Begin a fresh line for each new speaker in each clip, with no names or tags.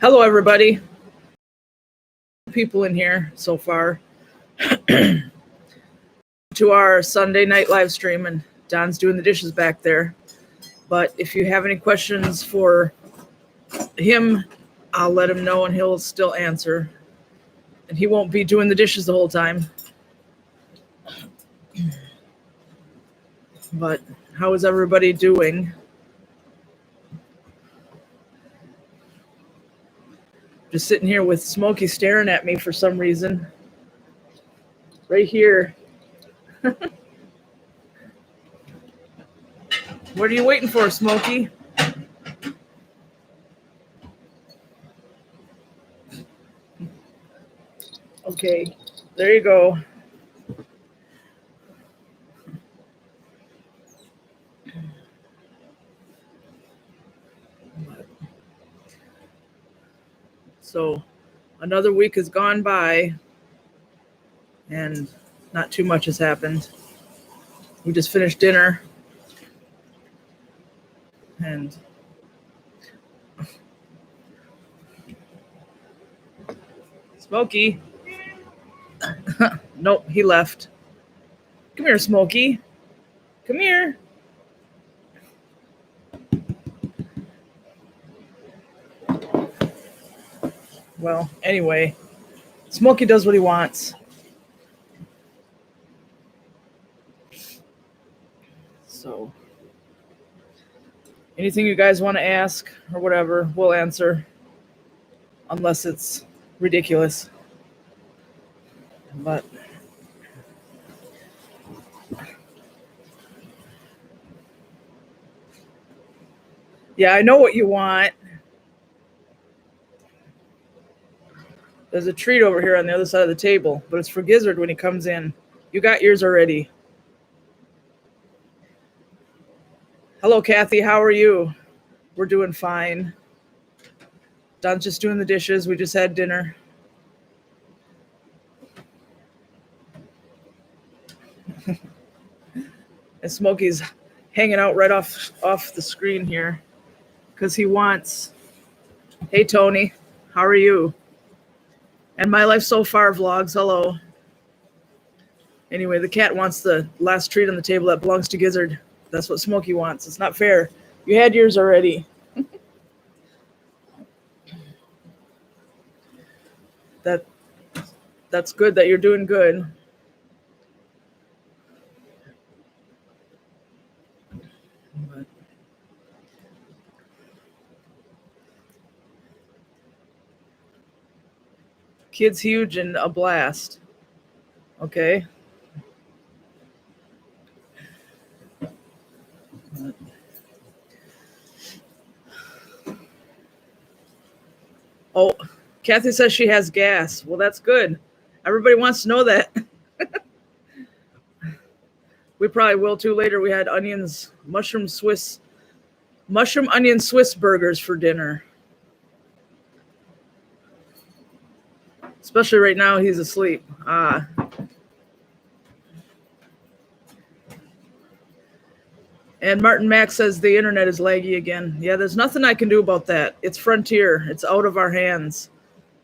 Hello, everybody. People in here so far to our Sunday night live stream, and Don's doing the dishes back there. But if you have any questions for him, I'll let him know and he'll still answer. And he won't be doing the dishes the whole time. But how is everybody doing? Just sitting here with Smokey staring at me for some reason. Right here. What are you waiting for, Smokey? Okay, there you go. So another week has gone by and not too much has happened. We just finished dinner and Smokey. Nope, he left. Come here, Smokey. Come here. Well, anyway, Smokey does what he wants. So, anything you guys want to ask or whatever, we'll answer. Unless it's ridiculous. But yeah, I know what you want. There's a treat over here on the other side of the table, but it's for Gizzard when he comes in. You got yours already. Hello, Kathy. How are you? We're doing fine. Don's just doing the dishes. We just had dinner. And Smokey's hanging out right off the screen here because he wants. Hey, Tony. How are you? And My Life So Far vlogs. Hello. Anyway, the cat wants the last treat on the table that belongs to Gizzard. That's what Smokey wants. It's not fair. You had yours already. That's good that you're doing good. But kid's huge and a blast. Okay. Oh, Kathy says she has gas. Well, that's good. Everybody wants to know that. We probably will too later. We had mushroom onion Swiss burgers for dinner. Especially right now, he's asleep. And Martin Mack says the internet is laggy again. Yeah, there's nothing I can do about that. It's Frontier. It's out of our hands.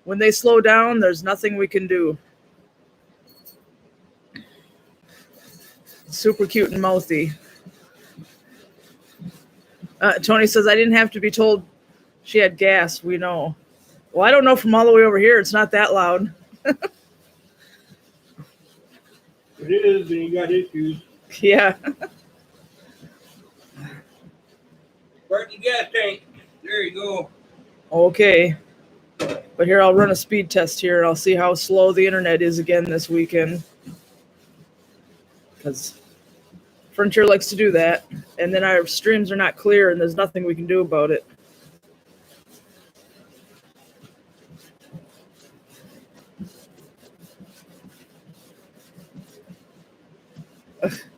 When they slow down, there's nothing we can do. Super cute and mouthy. Tony says, I didn't have to be told she had gas. We know. Well, I don't know from all the way over here. It's not that loud.
It is, and you got issues.
Yeah.
Start the gas tank. There you go.
Okay. But here, I'll run a speed test here. I'll see how slow the internet is again this weekend. Because Frontier likes to do that. And then our streams are not clear, and there's nothing we can do about it.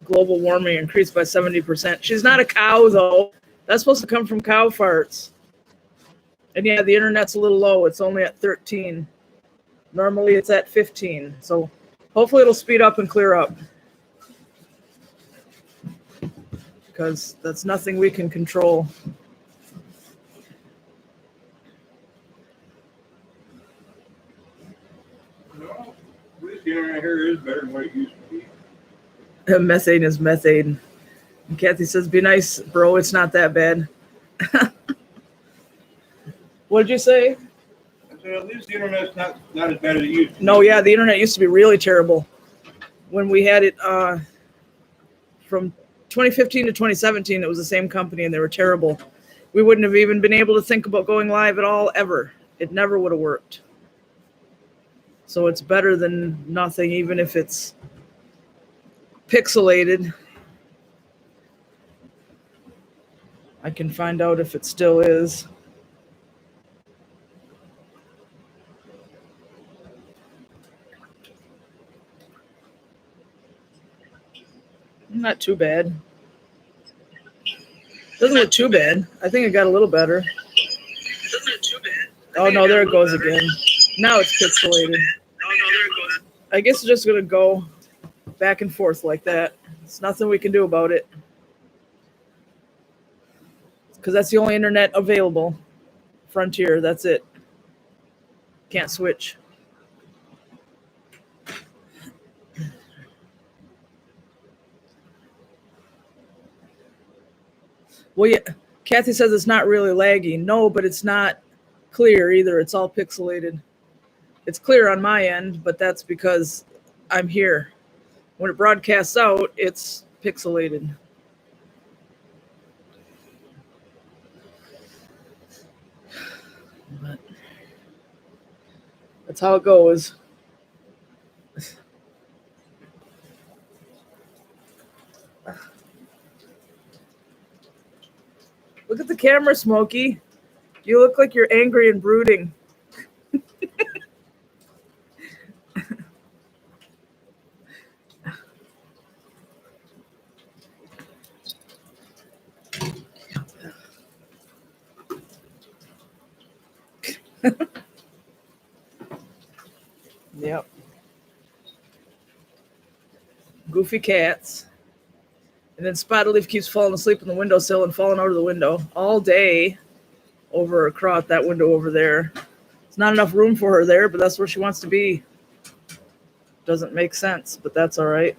Global warming increased by 70%. She's not a cow, though. That's supposed to come from cow farts. And yeah, the internet's a little low. It's only at 13. Normally it's at 15. So hopefully it'll speed up and clear up. Because that's nothing we can control. Methane is methane. And Kathy says, be nice, bro. It's not that bad. What did you say?
I said, at least the internet's not as bad as it used to be.
No, yeah, the internet used to be really terrible. When we had it from 2015 to 2017, it was the same company, and they were terrible. We wouldn't have even been able to think about going live at all, ever. It never would have worked. So it's better than nothing, even if it's pixelated. I can find out if it still is. Not too bad. Doesn't look too bad. I think it got a little better.
Doesn't look too bad.
Oh no, there it goes again. Now it's pixelated.
Oh, no, there it goes.
I guess it's just gonna go back and forth like that. There's nothing we can do about it. Because that's the only internet available. Frontier, that's it. Can't switch. Well, yeah, Kathy says it's not really laggy. No, but it's not clear either. It's all pixelated. It's clear on my end, but that's because I'm here. When it broadcasts out, it's pixelated. But that's how it goes. Look at the camera, Smokey. You look like you're angry and brooding. Yep. Goofy cats. And then Spotted Leaf keeps falling asleep on the windowsill and falling out of the window all day over across that window over there. There's not enough room for her there, but that's where she wants to be. Doesn't make sense, but that's all right.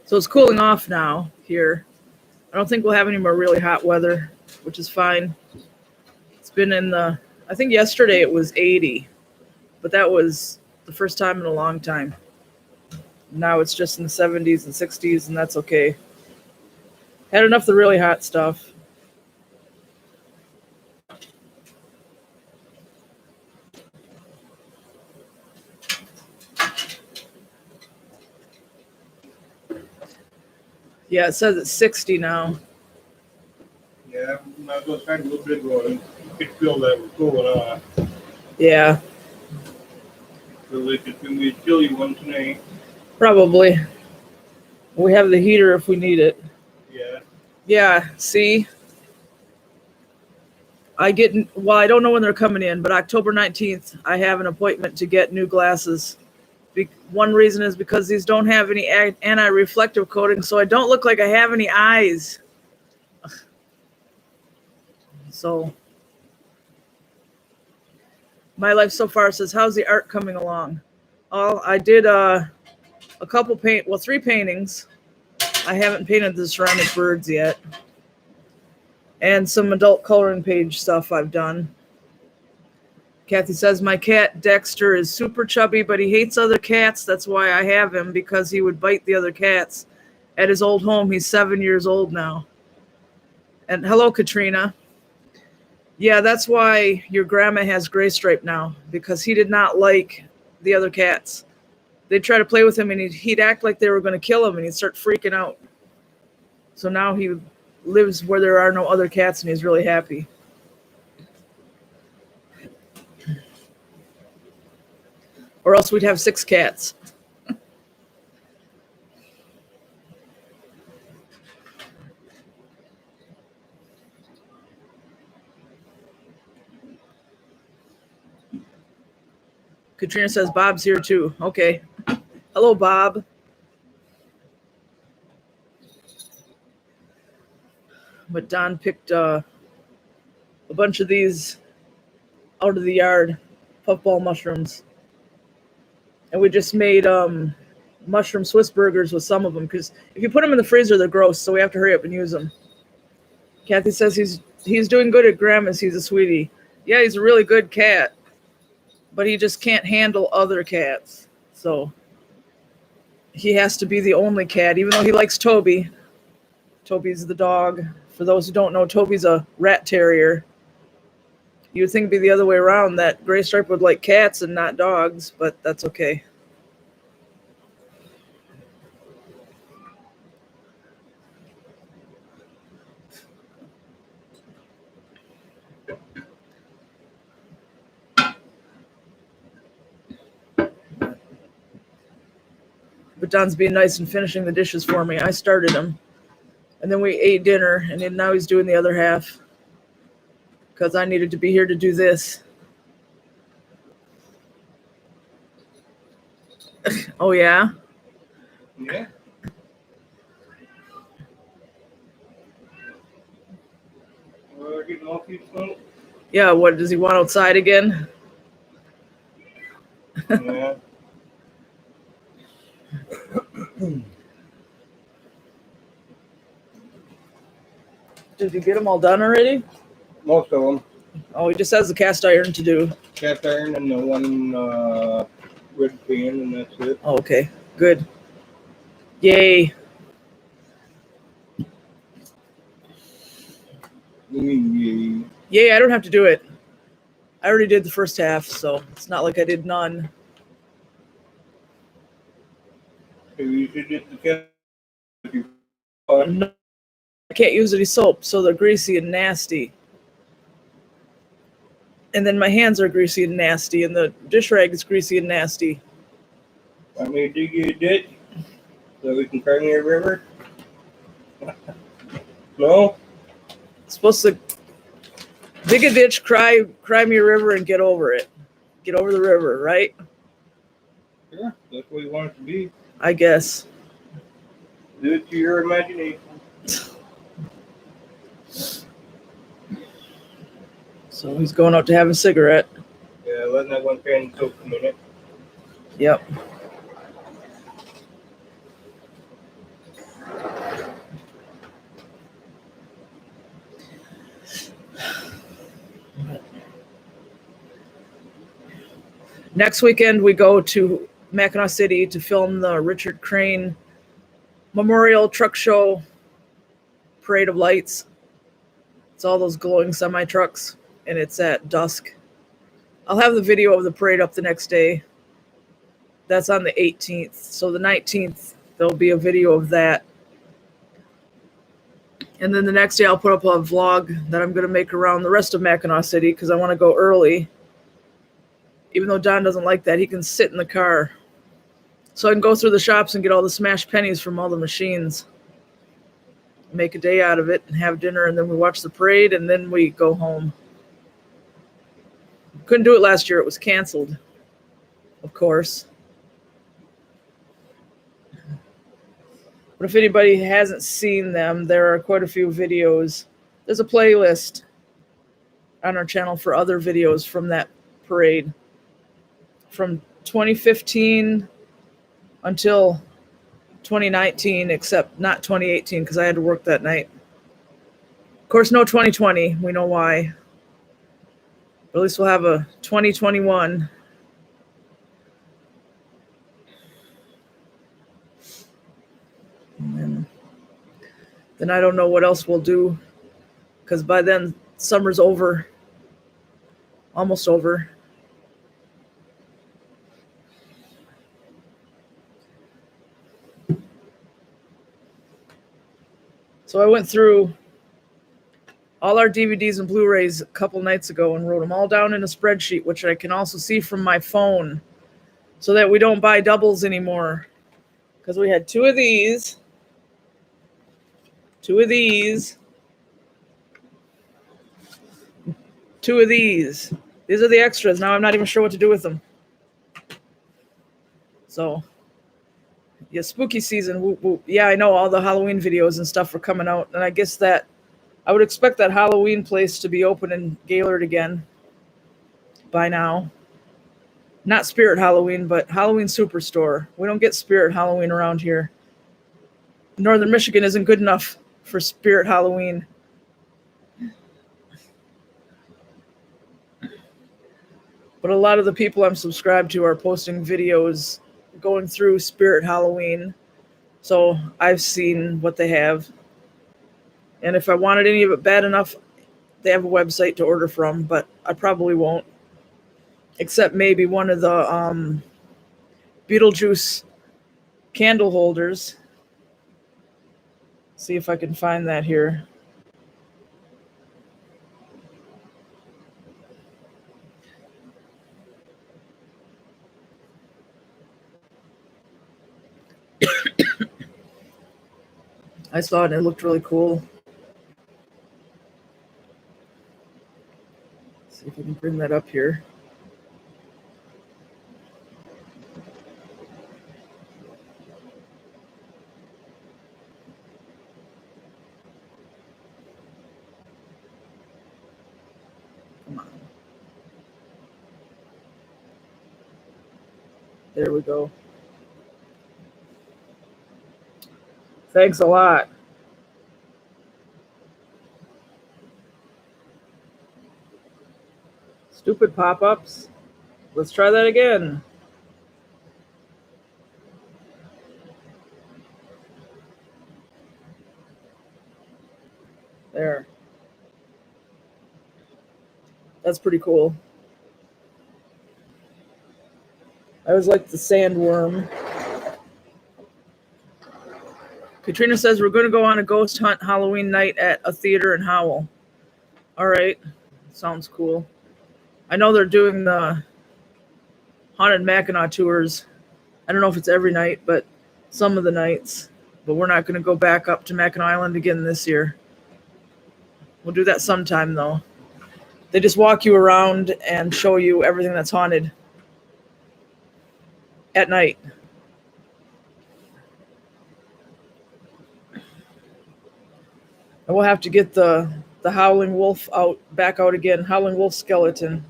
So it's cooling off now here. I don't think we'll have any more really hot weather, which is fine. It's been in the, I think yesterday it was 80, but that was the first time in a long time. Now it's just in the 70s and 60s, and that's okay. Had enough of the really hot stuff. Yeah, it says it's 60 now.
Yeah, might as well start a little bit ago. You could feel that was going on.
Yeah,
So it's just going to be a chilly one tonight.
probably. We have the heater if we need it.
Yeah.
Yeah, see? I don't know when they're coming in, but October 19th, I have an appointment to get new glasses. One reason is because these don't have any anti-reflective coating, so I don't look like I have any eyes. So, My Life So Far says, how's the art coming along? Oh, I did a couple three paintings. I haven't painted the ceramic birds yet. And some adult coloring page stuff I've done. Kathy says, my cat Dexter is super chubby, but he hates other cats. That's why I have him, because he would bite the other cats at his old home. He's 7 years old now. And hello, Katrina. Yeah, that's why your grandma has Gray Stripe now, because he did not like the other cats. They'd try to play with him, and he'd act like they were going to kill him, and he'd start freaking out. So now he lives where there are no other cats, and he's really happy. Or else we'd have 6 cats. Katrina says, Bob's here too. Okay. Hello, Bob. But Don picked a bunch of these out of the yard, puffball mushrooms. And we just made mushroom Swiss burgers with some of them, because if you put them in the freezer, they're gross, so we have to hurry up and use them. Kathy says he's doing good at Grandma's. He's a sweetie. Yeah, he's a really good cat, but he just can't handle other cats. So he has to be the only cat, even though he likes Toby. Toby's the dog. For those who don't know, Toby's a rat terrier. You would think it'd be the other way around, that Gray Stripe would like cats and not dogs, but that's okay. But Don's being nice and finishing the dishes for me. I started them. And then we ate dinner, and then now he's doing the other half, because I needed to be here to do this. Oh, yeah?
Yeah. Getting off these phones?
Yeah, what, does he want outside again?
Yeah.
Did you get them all done already?
Most of them.
Oh, he just has the cast iron to do.
Cast iron and the one red pan, and that's it.
Oh, okay, good. Yay.
Yay.
Yay, I don't have to do it. I already did the first half, so it's not like I did none.
You should get the cast.
No, I can't use any soap, so they're greasy and nasty. And then my hands are greasy and nasty, and the dish rag is greasy and nasty.
Want me to dig you a ditch so we can cry me a river? No?
Supposed to dig a ditch, cry me a river, and get over it. Get over the river, right?
Sure, that's what you want it to be.
I guess.
Do it to your imagination.
So he's going out to have a cigarette.
Yeah, letting that one pan soak a minute.
Yep. Next weekend, we go to Mackinac City to film the Richard Crane Memorial Truck Show Parade of Lights. It's all those glowing semi-trucks, and it's at dusk. I'll have the video of the parade up the next day. That's on the 18th. So the 19th, there'll be a video of that. And then the next day, I'll put up a vlog that I'm going to make around the rest of Mackinac City, because I want to go early. Even though Don doesn't like that, he can sit in the car. So I can go through the shops and get all the smashed pennies from all the machines. Make a day out of it and have dinner, and then we watch the parade, and then we go home. Couldn't do it last year. It was canceled, of course. But if anybody hasn't seen them, there are quite a few videos. There's a playlist on our channel for other videos from that parade. From 2015 until 2019, except not 2018, because I had to work that night. Of course, no 2020. We know why. But at least we'll have a 2021. And then I don't know what else we'll do, because by then summer's over. Almost over. So I went through all our DVDs and Blu-rays a couple nights ago and wrote them all down in a spreadsheet, which I can also see from my phone, so that we don't buy doubles anymore. Because we had two of these, two of these, two of these. These are the extras. Now I'm not even sure what to do with them. So, yeah, spooky season. Whoop, whoop. Yeah, I know all the Halloween videos and stuff are coming out, and I guess that I would expect that Halloween place to be open in Gaylord again by now. Not Spirit Halloween, but Halloween Superstore. We don't get Spirit Halloween around here. Northern Michigan isn't good enough for Spirit Halloween. But a lot of the people I'm subscribed to are posting videos going through Spirit Halloween. So I've seen what they have. And if I wanted any of it bad enough, they have a website to order from, but I probably won't. Except maybe one of the Beetlejuice candle holders. See if I can find that here. I saw it and it looked really cool. See if I can bring that up here. Come on. There we go. Thanks a lot. Stupid pop-ups. Let's try that again. There. That's pretty cool. I always like the sandworm. Katrina says we're going to go on a ghost hunt Halloween night at a theater in Howell. All right. Sounds cool. I know they're doing the Haunted Mackinac tours. I don't know if it's every night, but some of the nights. But we're not going to go back up to Mackinac Island again this year. We'll do that sometime, though. They just walk you around and show you everything that's haunted at night. And we'll have to get the Howling Wolf back out again. Howling Wolf skeleton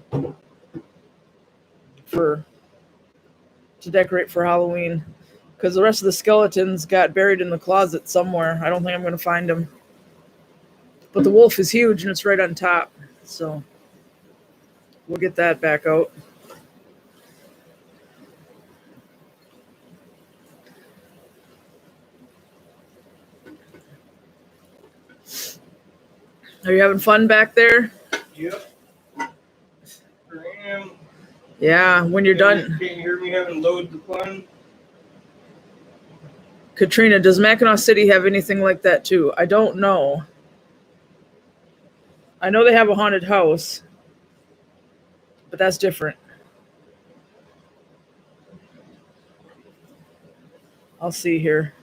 to decorate for Halloween. Because the rest of the skeletons got buried in the closet somewhere. I don't think I'm going to find them. But the wolf is huge and it's right on top. So we'll get that back out. Are you having fun back there?
Yep. I am.
Yeah, when you're done.
Can you hear me having loads of fun?
Katrina, does Mackinac City have anything like that too? I don't know. I know they have a haunted house, but that's different. I'll see here.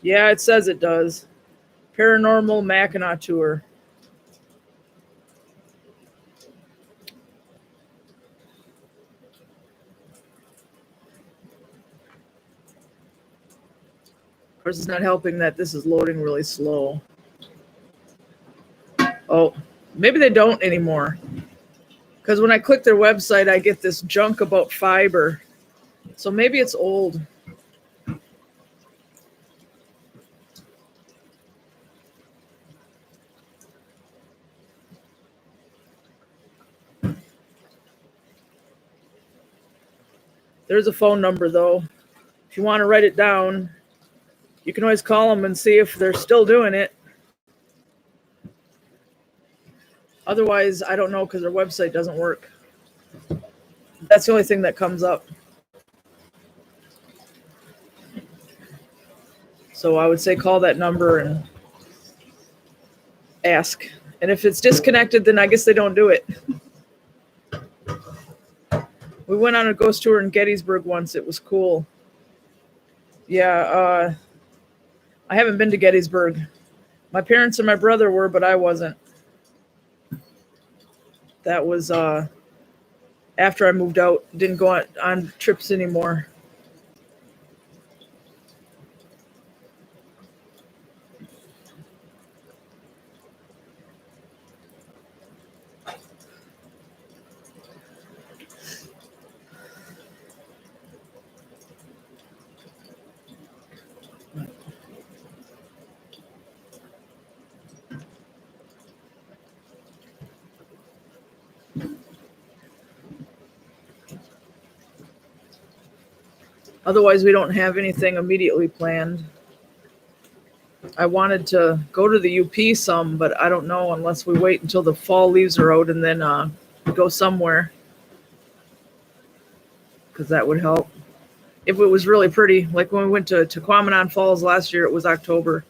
Yeah, it says it does. Paranormal Mackinac Tour. Of course, it's not helping that this is loading really slow. Oh, maybe they don't anymore. Because when I click their website, I get this junk about fiber. So maybe it's old. There's a phone number, though. If you want to write it down, you can always call them and see if they're still doing it. Otherwise, I don't know because their website doesn't work. That's the only thing that comes up. So I would say call that number and ask. And if it's disconnected, then I guess they don't do it. We went on a ghost tour in Gettysburg once. It was cool. Yeah, I haven't been to Gettysburg. My parents and my brother were, but I wasn't. That was after I moved out. Didn't go on trips anymore. Otherwise, we don't have anything immediately planned. I wanted to go to the UP some, but I don't know unless we wait until the fall leaves are out and then go somewhere. Because that would help. If it was really pretty, like when we went to Tequamanon Falls last year, it was October.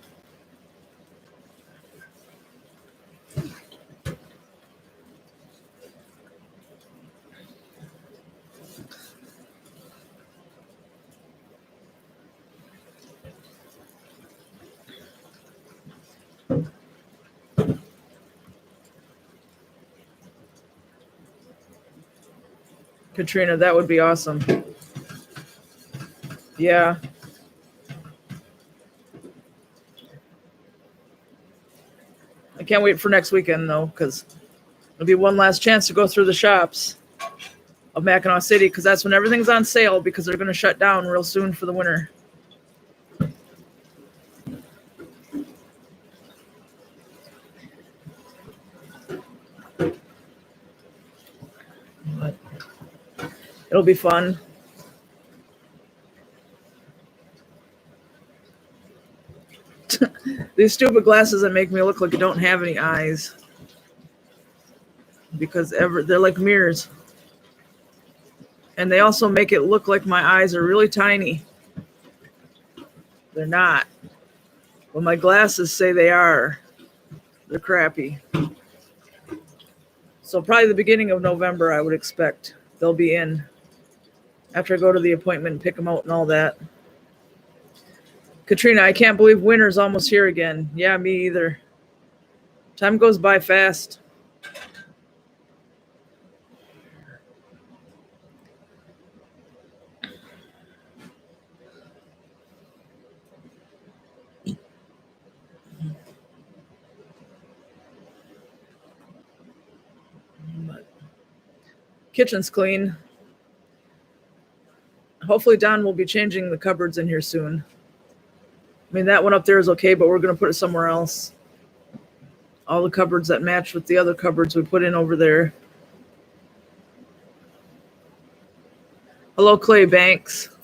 Katrina, that would be awesome. Yeah. I can't wait for next weekend, though, because it'll be one last chance to go through the shops of Mackinac City, because that's when everything's on sale, because they're going to shut down real soon for the winter. But it'll be fun. These stupid glasses that make me look like I don't have any eyes. Because they're like mirrors. And they also make it look like my eyes are really tiny. They're not. Well, my glasses say they are. They're crappy. So probably the beginning of November, I would expect they'll be in. After I go to the appointment and pick them out and all that. Katrina, I can't believe winter's almost here again. Yeah, me either. Time goes by fast. But kitchen's clean. Hopefully Don will be changing the cupboards in here soon. I mean, that one up there is okay, but we're going to put it somewhere else. All the cupboards that match with the other cupboards we put in over there. Hello, Clay Banks.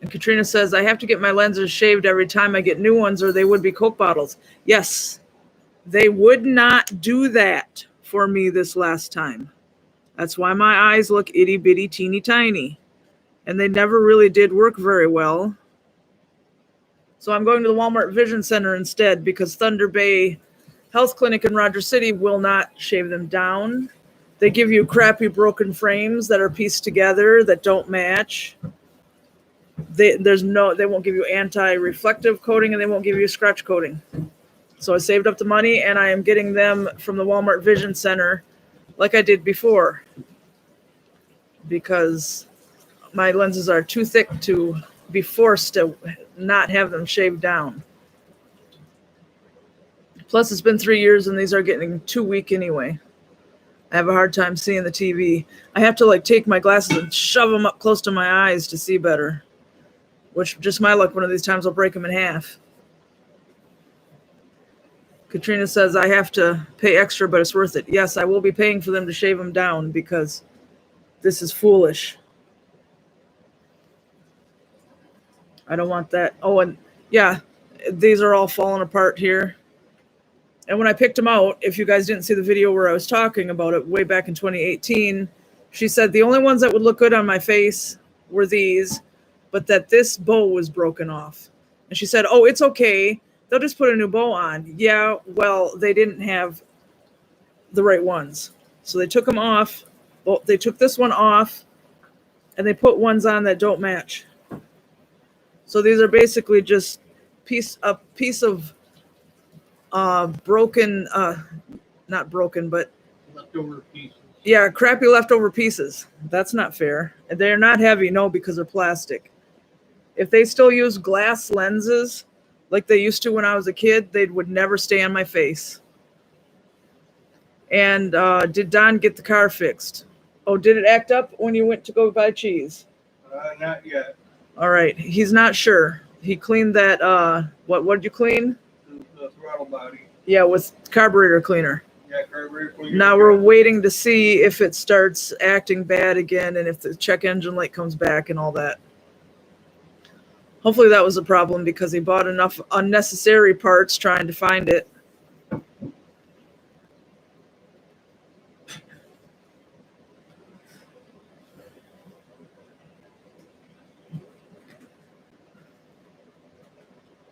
And Katrina says, I have to get my lenses shaved every time I get new ones or they would be Coke bottles. Yes, they would not do that for me this last time. That's why my eyes look itty bitty teeny tiny. And they never really did work very well. So I'm going to the Walmart Vision Center instead because Thunder Bay Health Clinic in Rogers City will not shave them down. They give you crappy broken frames that are pieced together that don't match. They won't give you anti-reflective coating and they won't give you scratch coating. So I saved up the money and I am getting them from the Walmart Vision Center like I did before because my lenses are too thick to be forced to not have them shaved down. Plus, it's been 3 years and these are getting too weak anyway. I have a hard time seeing the TV. I have to take my glasses and shove them up close to my eyes to see better. Which, just my luck, one of these times I'll break them in half. Katrina says, I have to pay extra, but it's worth it. Yes, I will be paying for them to shave them down because this is foolish. I don't want that. Oh, and yeah, these are all falling apart here. And when I picked them out, if you guys didn't see the video where I was talking about it way back in 2018, she said the only ones that would look good on my face were these, but that this bow was broken off. And she said, oh, it's okay. They'll just put a new bow on. Yeah, well, they didn't have the right ones. So they took them off. Well, they took this one off, and they put ones on that don't match. So these are basically just a piece of broken, not broken, but
Leftover pieces.
yeah, crappy leftover pieces. That's not fair. They're not heavy, no, because they're plastic. If they still use glass lenses like they used to when I was a kid, they would never stay on my face. And did Don get the car fixed? Oh, did it act up when you went to go buy cheese?
Not yet.
All right, he's not sure. He cleaned that. What did you clean?
The throttle body.
Yeah, with carburetor cleaner.
Yeah, carburetor cleaner.
Now we're waiting to see if it starts acting bad again and if the check engine light comes back and all that. Hopefully that was a problem because he bought enough unnecessary parts trying to find it.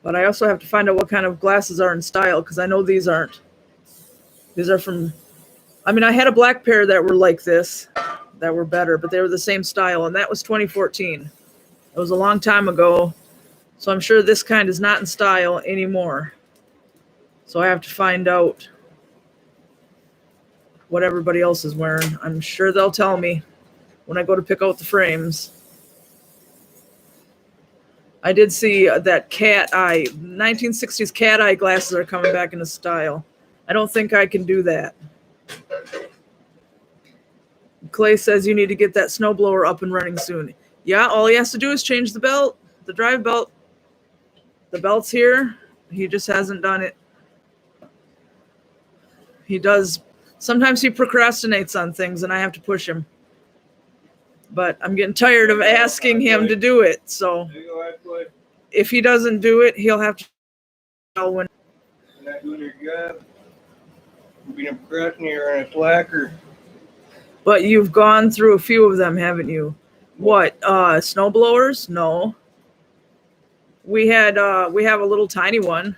But I also have to find out what kind of glasses are in style because I know these aren't. These are from, I mean, I had a black pair that were like this, that were better, but they were the same style, and that was 2014. It was a long time ago, so I'm sure this kind is not in style anymore. So I have to find out what everybody else is wearing. I'm sure they'll tell me when I go to pick out the frames. I did see that cat eye, 1960s cat eye glasses are coming back into style. I don't think I can do that. Clay says you need to get that snowblower up and running soon. Yeah, all he has to do is change the belt, the drive belt. The belt's here. He just hasn't done it. He does. Sometimes he procrastinates on things and I have to push him. But I'm getting tired of asking him to do it. So if he doesn't do it, he'll have to tell when.
You're not doing your job. You're being a procrastinator and a slacker.
But you've gone through a few of them, haven't you? What? Snow blowers? No. We have a little tiny one,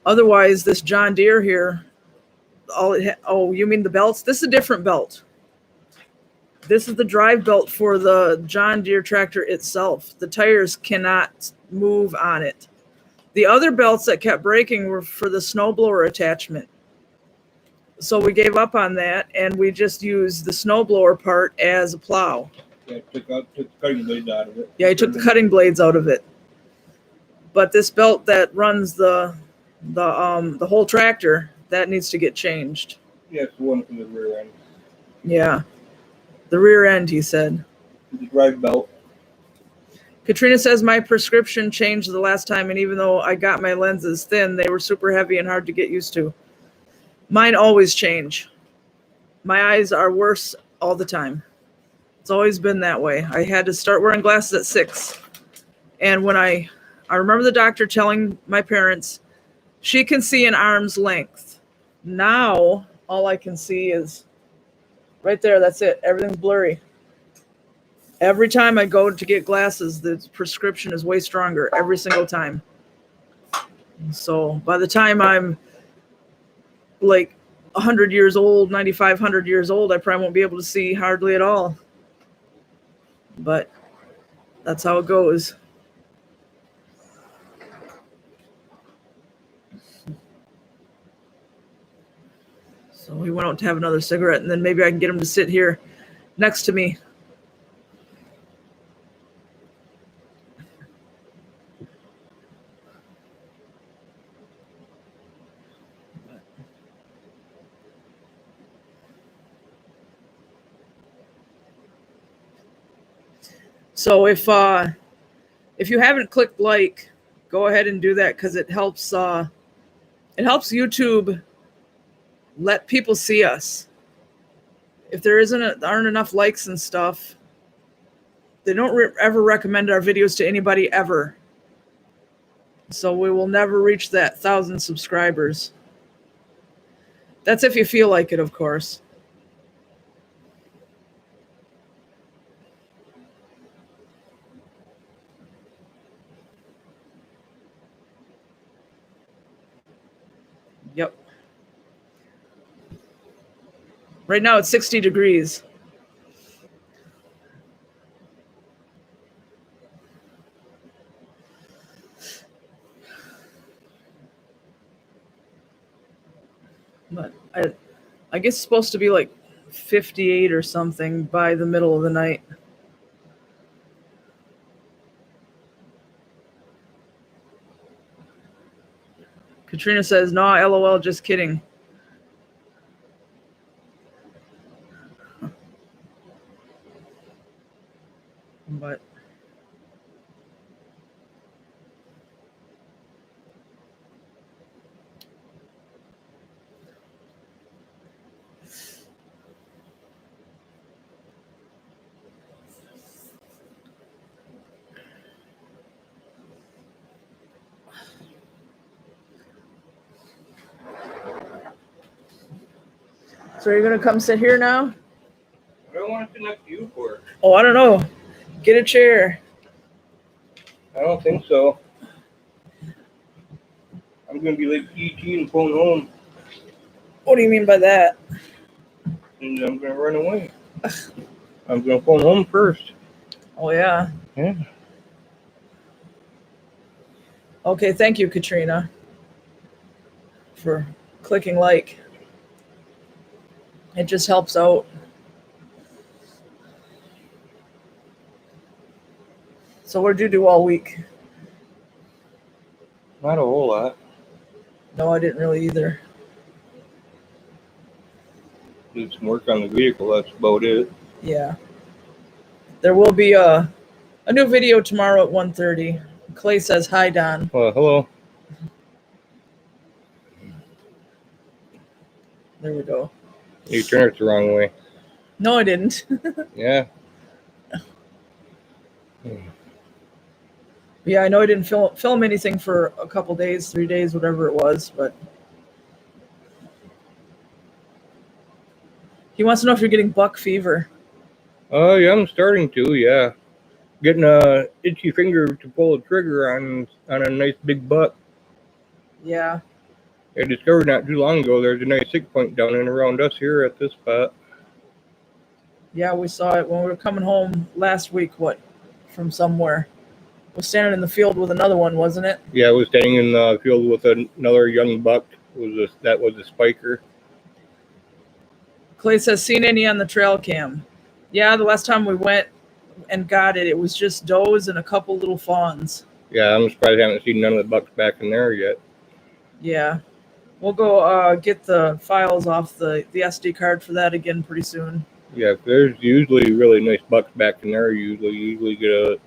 otherwise this John Deere here. Oh, you mean the belts? This is a different belt. This is the drive belt for the John Deere tractor itself. The tires cannot move on it. The other belts that kept breaking were for the snowblower attachment. So we gave up on that, and we just used the snowblower part as a plow.
Yeah, took the cutting blades out of it.
Yeah, he took the cutting blades out of it. But this belt that runs the whole tractor, that needs to get changed.
Yeah, it's the one from the rear end.
Yeah. The rear end, he said.
The drive belt.
Katrina says my prescription changed the last time, and even though I got my lenses thin, they were super heavy and hard to get used to. Mine always change. My eyes are worse all the time. It's always been that way. I had to start wearing glasses at 6. And when I remember the doctor telling my parents, she can see an arm's length. Now, all I can see is right there. That's it. Everything's blurry. Every time I go to get glasses, the prescription is way stronger every single time. So by the time I'm like 100 years old, 95, 100 years old, I probably won't be able to see hardly at all. But that's how it goes. So he went out to have another cigarette, and then maybe I can get him to sit here next to me. So if you haven't clicked like, go ahead and do that because it helps YouTube let people see us. If there aren't enough likes and stuff, they don't ever recommend our videos to anybody ever. So we will never reach that 1,000 subscribers. That's if you feel like it, of course. Yep. Right now it's 60 degrees. But I guess it's supposed to be like 58 or something by the middle of the night. Katrina says, no, LOL, just kidding. But so you're gonna come sit here now?
I don't want to sit next to you for it.
Oh, I don't know. Get a chair.
I don't think so. I'm going to be late ET and phone home,
What do you mean by that?
and I'm going to run away. I'm going to phone home first.
Oh, yeah.
Yeah.
Okay, thank you, Katrina, for clicking like. It just helps out. So what did you do all week?
Not a whole lot.
No, I didn't really either.
Did some work on the vehicle. That's about it.
Yeah. There will be a new video tomorrow at 1:30. Clay says, hi, Don.
Well, hello.
There we go.
You turned it the wrong way.
No, I didn't.
Yeah.
Yeah, I know I didn't film anything for a couple days, 3 days, whatever it was, but he wants to know if you're getting buck fever.
Oh, yeah, I'm starting to, yeah. Getting a itchy finger to pull a trigger on a nice big buck.
Yeah.
I discovered not too long ago there's a nice sick point down and around us here at this spot.
Yeah, we saw it when we were coming home last week, from somewhere. I was standing in the field with another one, wasn't it?
Yeah, I was standing in the field with another young buck. That was a spiker.
Clay says, seen any on the trail cam? Yeah, the last time we went and got it, it was just does and a couple little fawns.
Yeah, I'm surprised I haven't seen none of the bucks back in there yet.
Yeah. We'll go get the files off the SD card for that again pretty soon.
Yeah, there's usually really nice bucks back in there. Usually get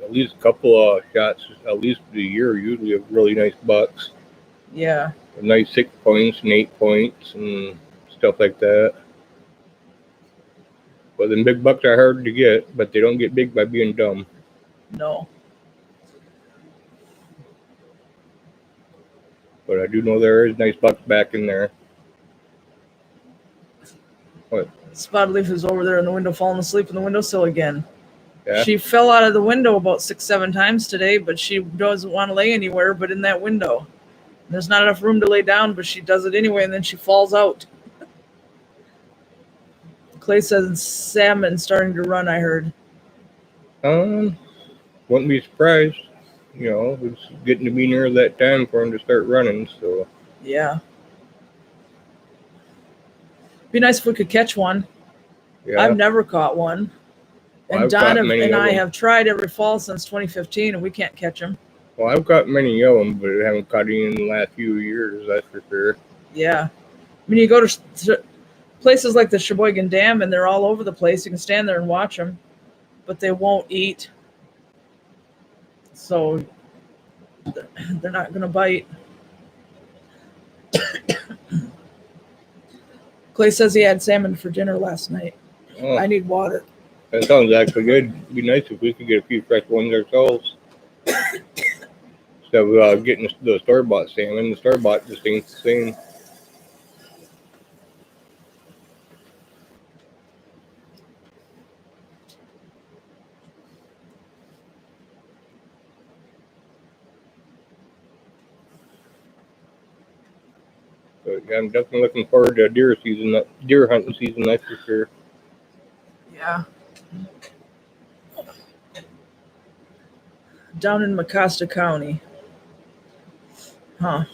at least a couple of shots, at least a year, usually of really nice bucks.
Yeah.
Nice 6 points and 8 points and stuff like that. But then big bucks are hard to get, but they don't get big by being dumb.
No.
But I do know there is nice bucks back in there. What?
Spotted Leaf is over there in the window falling asleep in the windowsill again.
Yeah?
She fell out of the window about 6-7 times today, but she doesn't want to lay anywhere but in that window. There's not enough room to lay down, but she does it anyway, and then she falls out. Clay says salmon starting to run, I heard.
Wouldn't be surprised. You know, it's getting to be near that time for them to start running, so.
Yeah. Be nice if we could catch one.
Yeah.
I've never caught one.
Well,
And Don and I
them.
have tried every fall since 2015, and we can't catch them.
Well, I've caught many of them, but I haven't caught any in the last few years, that's for sure.
Yeah. I mean, you go to places like the Sheboygan Dam, and they're all over the place. You can stand there and watch them, but they won't eat. So they're not going to bite. Clay says he had salmon for dinner last night.
Oh,
I need water.
that sounds actually good. It'd be nice if we could get a few fresh ones ourselves. Instead of getting the store-bought salmon. The store-bought just ain't the same. But yeah, I'm definitely looking forward to deer hunting season, that's for sure.
Yeah. Down in Mecosta County. Huh.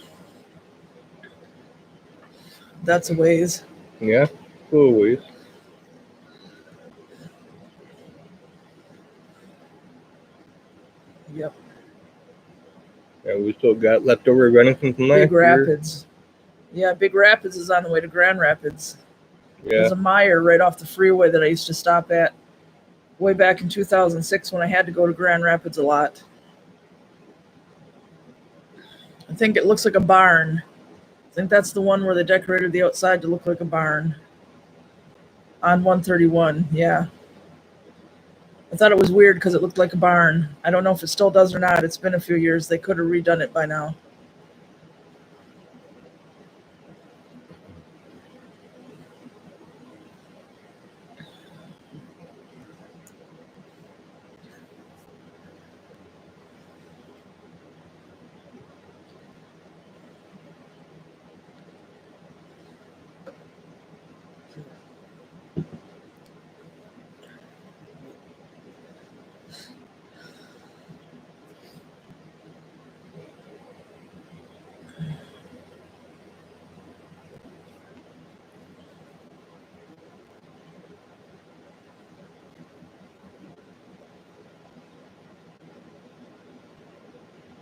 That's a ways.
Yeah, cool ways.
Yep.
Yeah, we still got leftover venison from last
Big
year.
Rapids. Yeah, Big Rapids is on the way to Grand Rapids.
Yeah,
There's a Meijer right off the freeway that I used to stop at way back in 2006 when I had to go to Grand Rapids a lot. I think it looks like a barn. I think that's the one where they decorated the outside to look like a barn. On 131, yeah. I thought it was weird because it looked like a barn. I don't know if it still does or not. It's been a few years. They could have redone it by now.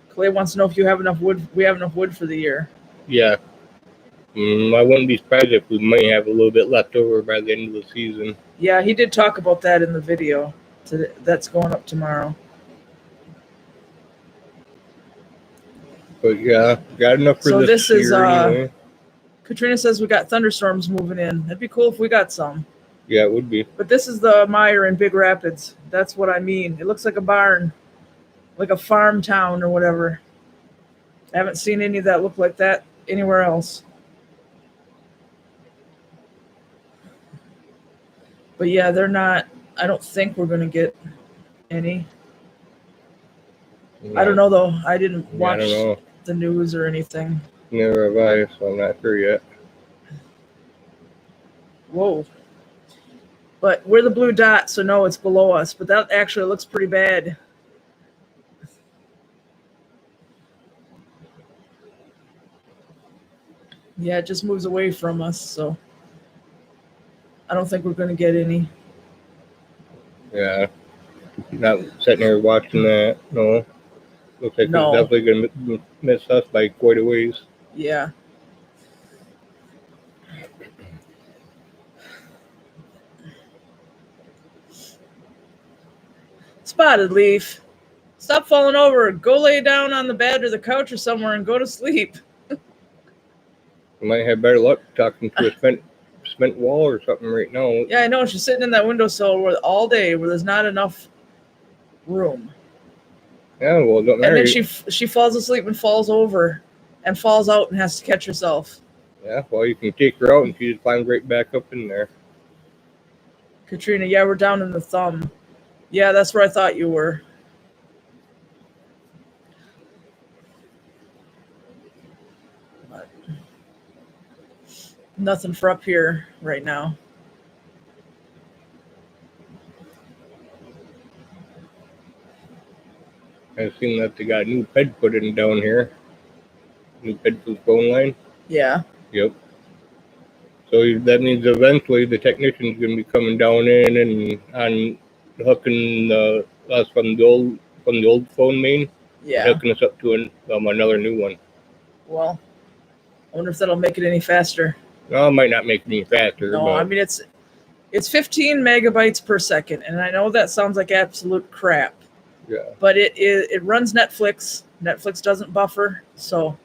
Clay wants to know if you have enough wood. We have enough wood for the year.
yeah. I wouldn't be surprised if we might have a little bit left over by the end of the season.
Yeah, he did talk about that in the video that's going up tomorrow.
But yeah, got enough for
So this is,
year anyway.
Katrina says we got thunderstorms moving in. That'd be cool if we got some.
Yeah, it would be.
But this is the Meijer in Big Rapids. That's what I mean. It looks like a barn, like a farm town or whatever. I haven't seen any that look like that anywhere else. But yeah, they're not, I don't think we're going to get any.
Yeah.
I don't know though. I didn't
Yeah, I
watch
don't know.
the news or anything.
Never have I, so I'm not sure yet.
Whoa. But we're the blue dot, so no, it's below us. But that actually looks pretty bad. Yeah, it just moves away from us, so I don't think we're going to get any.
Yeah. Not sitting there watching that. No. Looks like
No.
it's definitely going to miss us by quite a ways.
Yeah. Spotted Leaf. Stop falling over. Go lay down on the bed or the couch or somewhere and go to sleep.
We might have better luck talking to a cement wall or something right now.
Yeah, I know. She's sitting in that windowsill all day where there's not enough room.
Yeah, well, it don't matter.
And then she falls asleep and falls over and falls out and has to catch herself.
Yeah, well, you can take her out and she just climbs right back up in there.
Katrina, yeah, we're down in the thumb. Yeah, that's where I thought you were. But nothing for up here right now.
I've seen that they got a new bed put in down here. New bed for the phone line.
Yeah.
Yep. So that means eventually the technician's going to be coming down in and hooking us from the old phone main.
Yeah.
Hooking us up to another new one.
Well, I wonder if that'll make it any faster.
No, it might not make it any faster.
No,
but
I mean it's 15 megabytes per second, and I know that sounds like absolute crap.
Yeah.
But it runs Netflix. Netflix doesn't buffer, so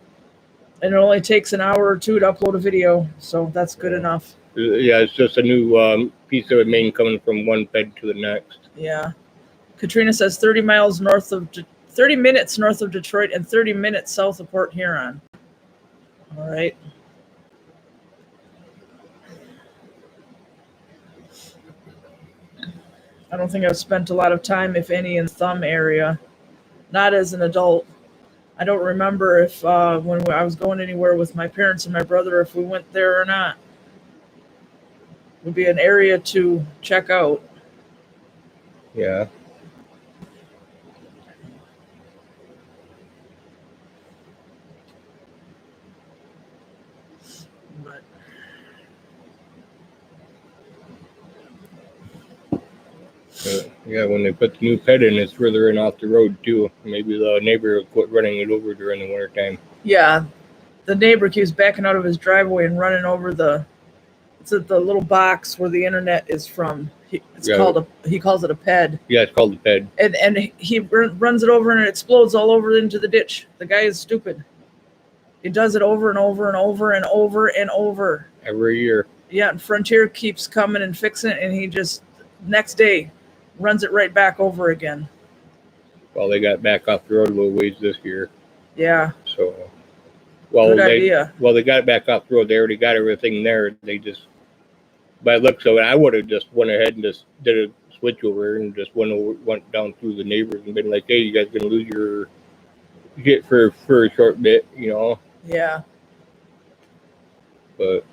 and it only takes an hour or two to upload a video, so that's good enough.
Yeah, it's just a new piece of main coming from one bed to the next.
Yeah. Katrina says 30 minutes north of Detroit and 30 minutes south of Port Huron. All right. I don't think I've spent a lot of time, if any, in Thumb area. Not as an adult. I don't remember if when I was going anywhere with my parents and my brother, if we went there or not. It would be an area to check out.
Yeah.
But
Yeah, when they put the new ped in, it's further in off the road too. Maybe the neighbor will quit running it over during the wintertime.
Yeah, the neighbor keeps backing out of his driveway and running over it's at the little box where the internet is from. He calls it a ped.
Yeah, it's called the ped.
And he runs it over and it explodes all over into the ditch. The guy is stupid. He does it over and over and over and over and over.
Every year.
Yeah, and Frontier keeps coming and fixing it, and he just, next day, runs it right back over again.
Well, they got back off the road a little ways this year.
Yeah.
So,
good idea.
Well, they got it back off the road. They already got everything there. They just, by the looks of it, I would have just went ahead and just did a switch over and just went down through the neighbors and been like, hey, you guys gonna lose your shit for a short bit, you know?
Yeah.
But it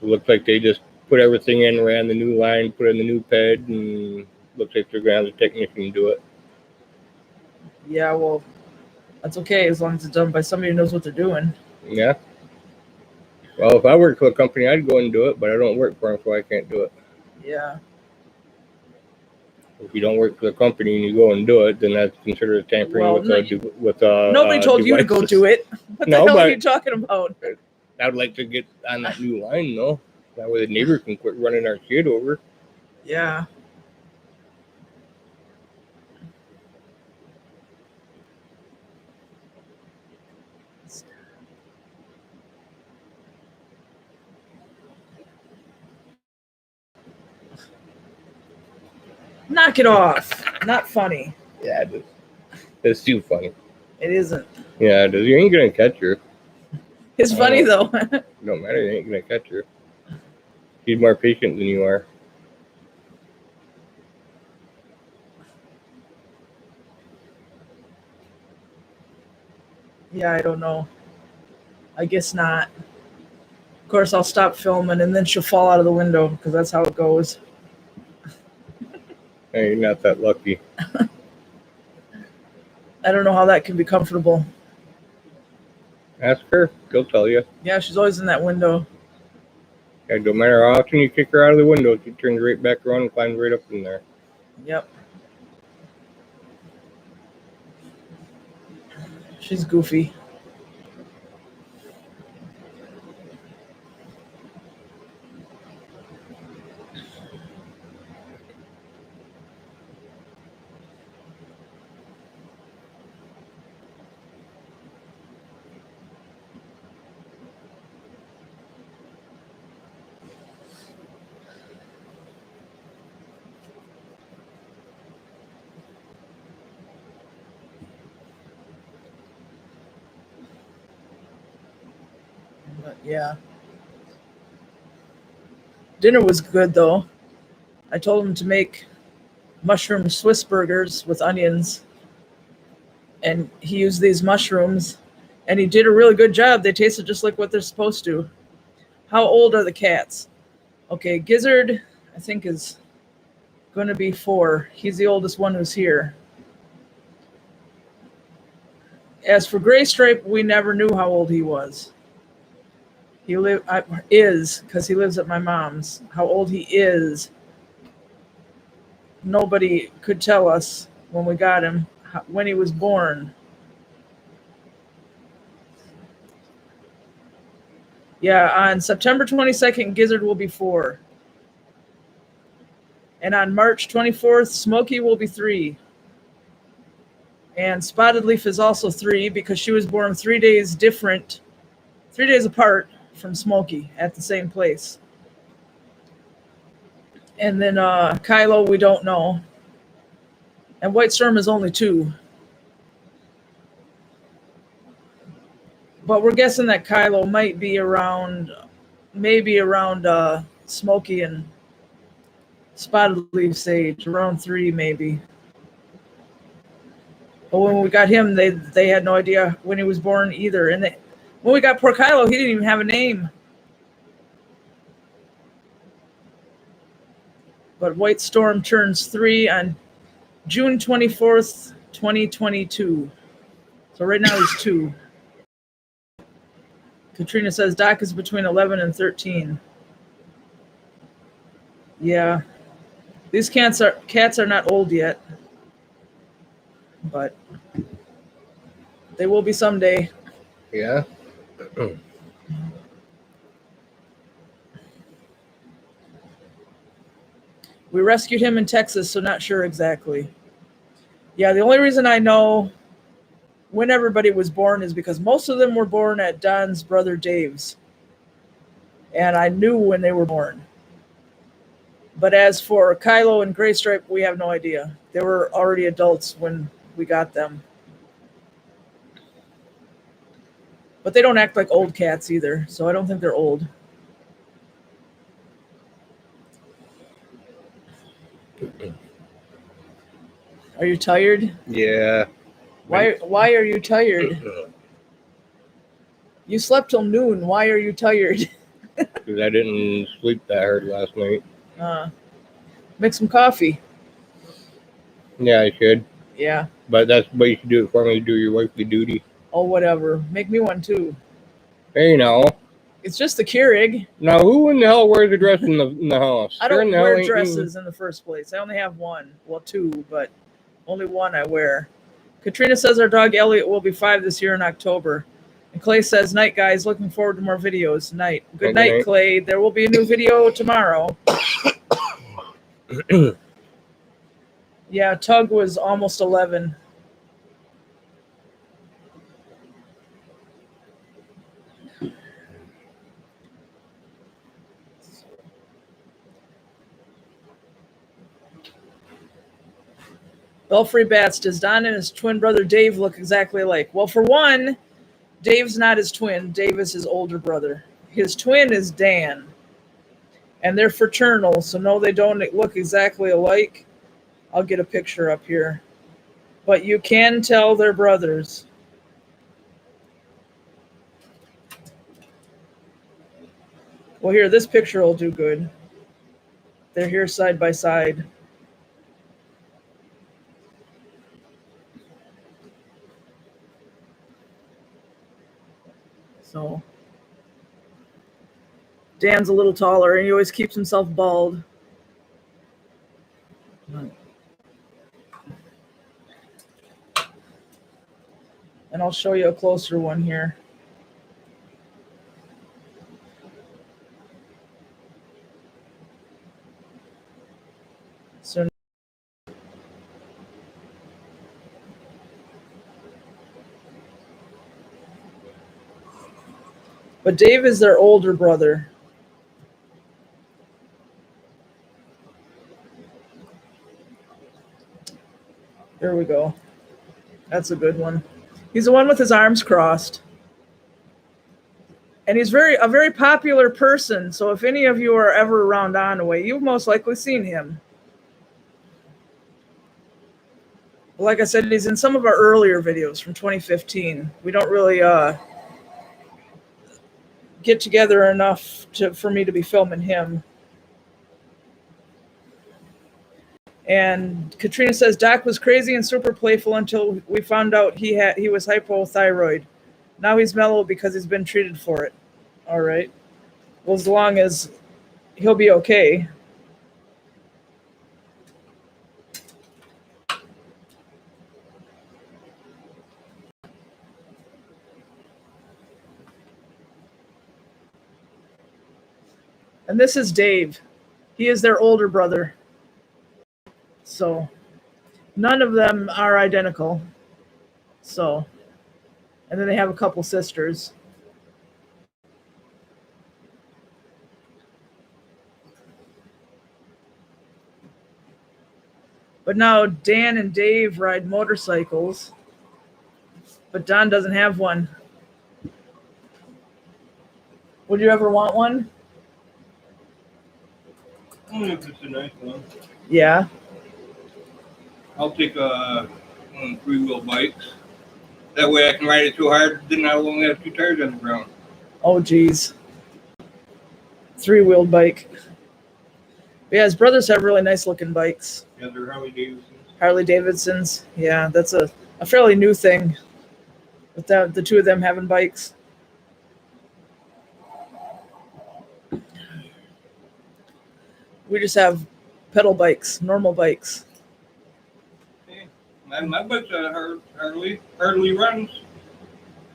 looks like they just put everything in, ran the new line, put in the new ped, and looks like they're gonna have the technician do it.
Yeah, well, that's okay as long as it's done by somebody who knows what they're doing.
Yeah. Well, if I worked for a company, I'd go and do it, but I don't work for them, so I can't do it.
Yeah.
If you don't work for the company and you go and do it, then that's considered tampering with
nobody told you to go do it. What the hell are you talking about?
I would like to get on that new line, though. That way the neighbor can quit running our shit over.
Yeah. Knock it off. Not funny.
Yeah, it is. It's too funny.
It isn't.
Yeah, it is. You ain't going to catch her.
It's funny, though.
Don't matter. You ain't going to catch her. She's more patient than you are.
Yeah, I don't know. I guess not. Of course, I'll stop filming, and then she'll fall out of the window, because that's how it goes.
Hey, you're not that lucky.
I don't know how that can be comfortable.
Ask her. She'll tell you.
Yeah, she's always in that window.
Yeah, no matter how often you kick her out of the window, she turns right back around and climbs right up in there.
Yep. She's goofy. But yeah. Dinner was good, though. I told him to make mushroom Swiss burgers with onions. And he used these mushrooms. And he did a really good job. They tasted just like what they're supposed to. How old are the cats? Okay, Gizzard, I think, is going to be 4. He's the oldest one who's here. As for Gray Stripe, we never knew how old he was. He because he lives at my mom's. How old he is, nobody could tell us when we got him, when he was born. Yeah, on September 22nd, Gizzard will be 4. And on March 24th, Smokey will be 3. And Spotted Leaf is also 3 because she was born 3 days apart from Smokey at the same place. And then Kylo, we don't know. And White Storm is only 2. But we're guessing that Kylo might be around Smokey and Spotted Leaf's age, around 3 maybe. But when we got him, they had no idea when he was born either. And when we got poor Kylo, he didn't even have a name. But White Storm turns 3 on June 24th, 2022. So right now he's 2. Katrina says Doc is between 11 and 13. Yeah. These cats are not old yet, but they will be someday.
Yeah.
We rescued him in Texas, so not sure exactly. Yeah, the only reason I know when everybody was born is because most of them were born at Don's brother Dave's. And I knew when they were born. But as for Kylo and Gray Stripe, we have no idea. They were already adults when we got them. But they don't act like old cats either, so I don't think they're old. Are you tired?
Yeah.
Why are you tired? You slept till noon. Why are you tired?
Because I didn't sleep that hard last night.
Make some coffee.
Yeah, I should.
Yeah.
But that's what you should do it for me. Do your wifely duty.
Oh, whatever. Make me one too.
Hey, now.
It's just the Keurig.
Now, who in the hell wears a dress in the house?
I don't wear dresses in the first place. I only have one. Well, two, but only one I wear. Katrina says our dog Elliot will be 5 this year in October. And Clay says, night, guys. Looking forward to more videos. Night. Good night, Clay. There will be a new video tomorrow. Yeah, Tug was almost 11. Belfry Bats, does Don and his twin brother Dave look exactly alike? Well, for one, Dave's not his twin. Dave is his older brother. His twin is Dan. And they're fraternal, so no, they don't look exactly alike. I'll get a picture up here. But you can tell they're brothers. Well, here, this picture will do good. They're here side by side. So Dan's a little taller, and he always keeps himself bald. And I'll show you a closer one here. So but Dave is their older brother. There we go. That's a good one. He's the one with his arms crossed. And he's a very popular person. So if any of you are ever around Onaway, you've most likely seen him. Like I said, he's in some of our earlier videos from 2015. We don't really get together enough for me to be filming him. And Katrina says Doc was crazy and super playful until we found out he was hypothyroid. Now he's mellow because he's been treated for it. All right. Well, as long as he'll be okay. And this is Dave. He is their older brother. So none of them are identical. So, and then they have a couple sisters. But now Dan and Dave ride motorcycles, but Don doesn't have one. Would you ever want one?
Only if it's a nice one.
Yeah.
I'll take one of the 3-wheel bikes. That way I can ride it too hard, then I'll only have 2 tires on the ground.
Oh, geez. 3-wheeled bike. But yeah, his brothers have really nice looking bikes.
Yeah, they're Harley Davidsons.
Harley Davidsons. Yeah, that's a fairly new thing with the two of them having bikes. We just have pedal bikes, normal bikes.
Hey, my bike's hardly runs.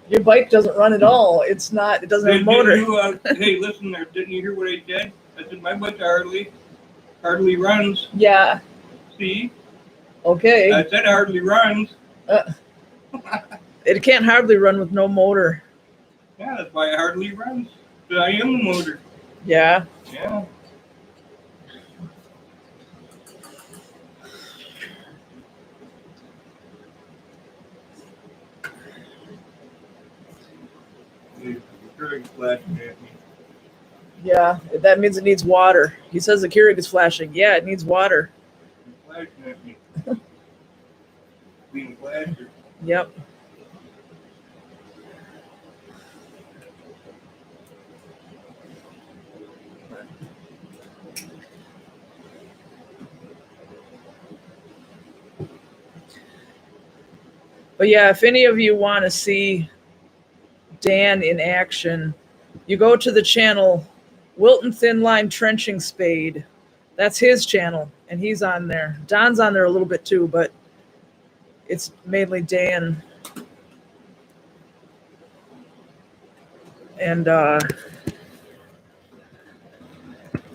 Your bike doesn't run at all. It doesn't have a motor.
Hey, listen there. Didn't you hear what I said? I said my bike hardly runs.
Yeah.
See?
Okay.
I said hardly runs.
It can't hardly run with no motor.
Yeah, that's why it hardly runs. But I am the motor.
Yeah.
Yeah. Flashing at me.
Yeah, that means it needs water. He says the Keurig is flashing. Yeah, it needs water.
It's flashing at me. Being flashed.
Yep. But yeah, if any of you want to see Dan in action, you go to the channel Wilton Thin Line Trenching Spade. That's his channel, and he's on there. Don's on there a little bit too, but it's mainly Dan. And I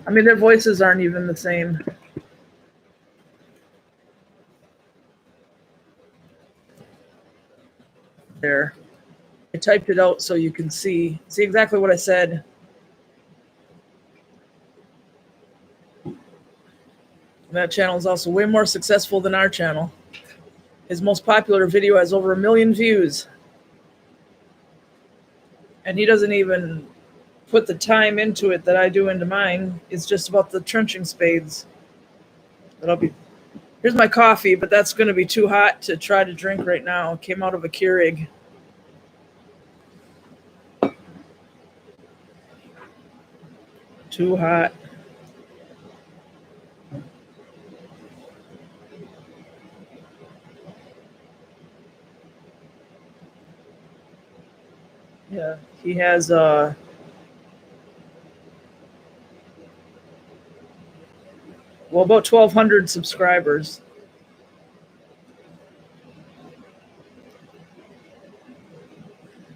mean, their voices aren't even the same. There. I typed it out so you can see exactly what I said. That channel is also way more successful than our channel. His most popular video has over 1 million views. And he doesn't even put the time into it that I do into mine. It's just about the trenching spades. Here's my coffee, but that's going to be too hot to try to drink right now. It came out of a Keurig. Too hot. Yeah, he has well, about 1,200 subscribers.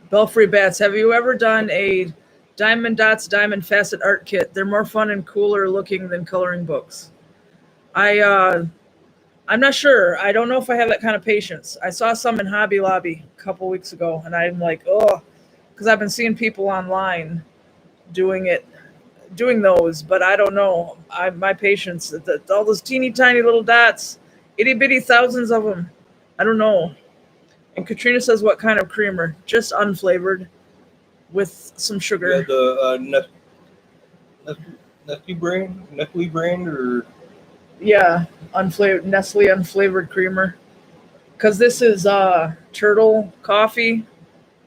Belfry Bats, have you ever done a Diamond Dots Diamond Facet art kit? They're more fun and cooler looking than coloring books. I'm not sure. I don't know if I have that kind of patience. I saw some in Hobby Lobby a couple weeks ago, and I'm like, oh, because I've been seeing people online doing those, but I don't know. My patience, all those teeny tiny little dots, itty bitty thousands of them. I don't know. And Katrina says, what kind of creamer? Just unflavored with some sugar.
Yeah, the Nestle brand, or
yeah, unflavored Nestle unflavored creamer. Because this is turtle coffee,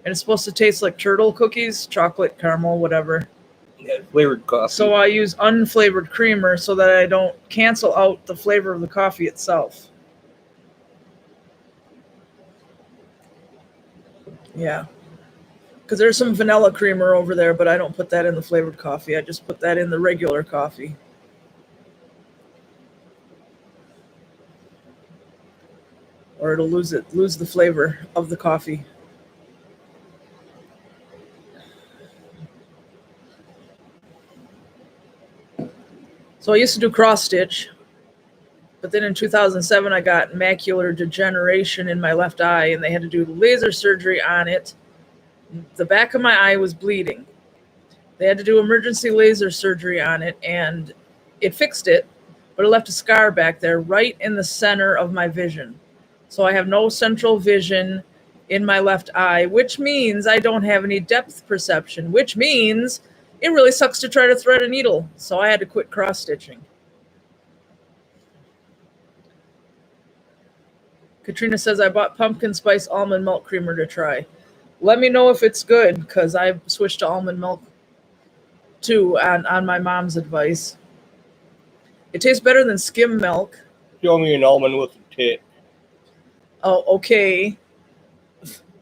and it's supposed to taste like turtle cookies, chocolate, caramel, whatever.
Yeah, flavored coffee.
So I use unflavored creamer so that I don't cancel out the flavor of the coffee itself. Yeah. Because there's some vanilla creamer over there, but I don't put that in the flavored coffee. I just put that in the regular coffee. Or it'll lose the flavor of the coffee. So I used to do cross stitch, but then in 2007 I got macular degeneration in my left eye, and they had to do laser surgery on it. The back of my eye was bleeding. They had to do emergency laser surgery on it, and it fixed it, but it left a scar back there right in the center of my vision. So I have no central vision in my left eye, which means I don't have any depth perception, which means it really sucks to try to thread a needle. So I had to quit cross-stitching. Katrina says, I bought pumpkin spice almond milk creamer to try. Let me know if it's good, because I switched to almond milk too on my mom's advice. It tastes better than skim milk.
Show me an almond with a tit.
Oh, okay.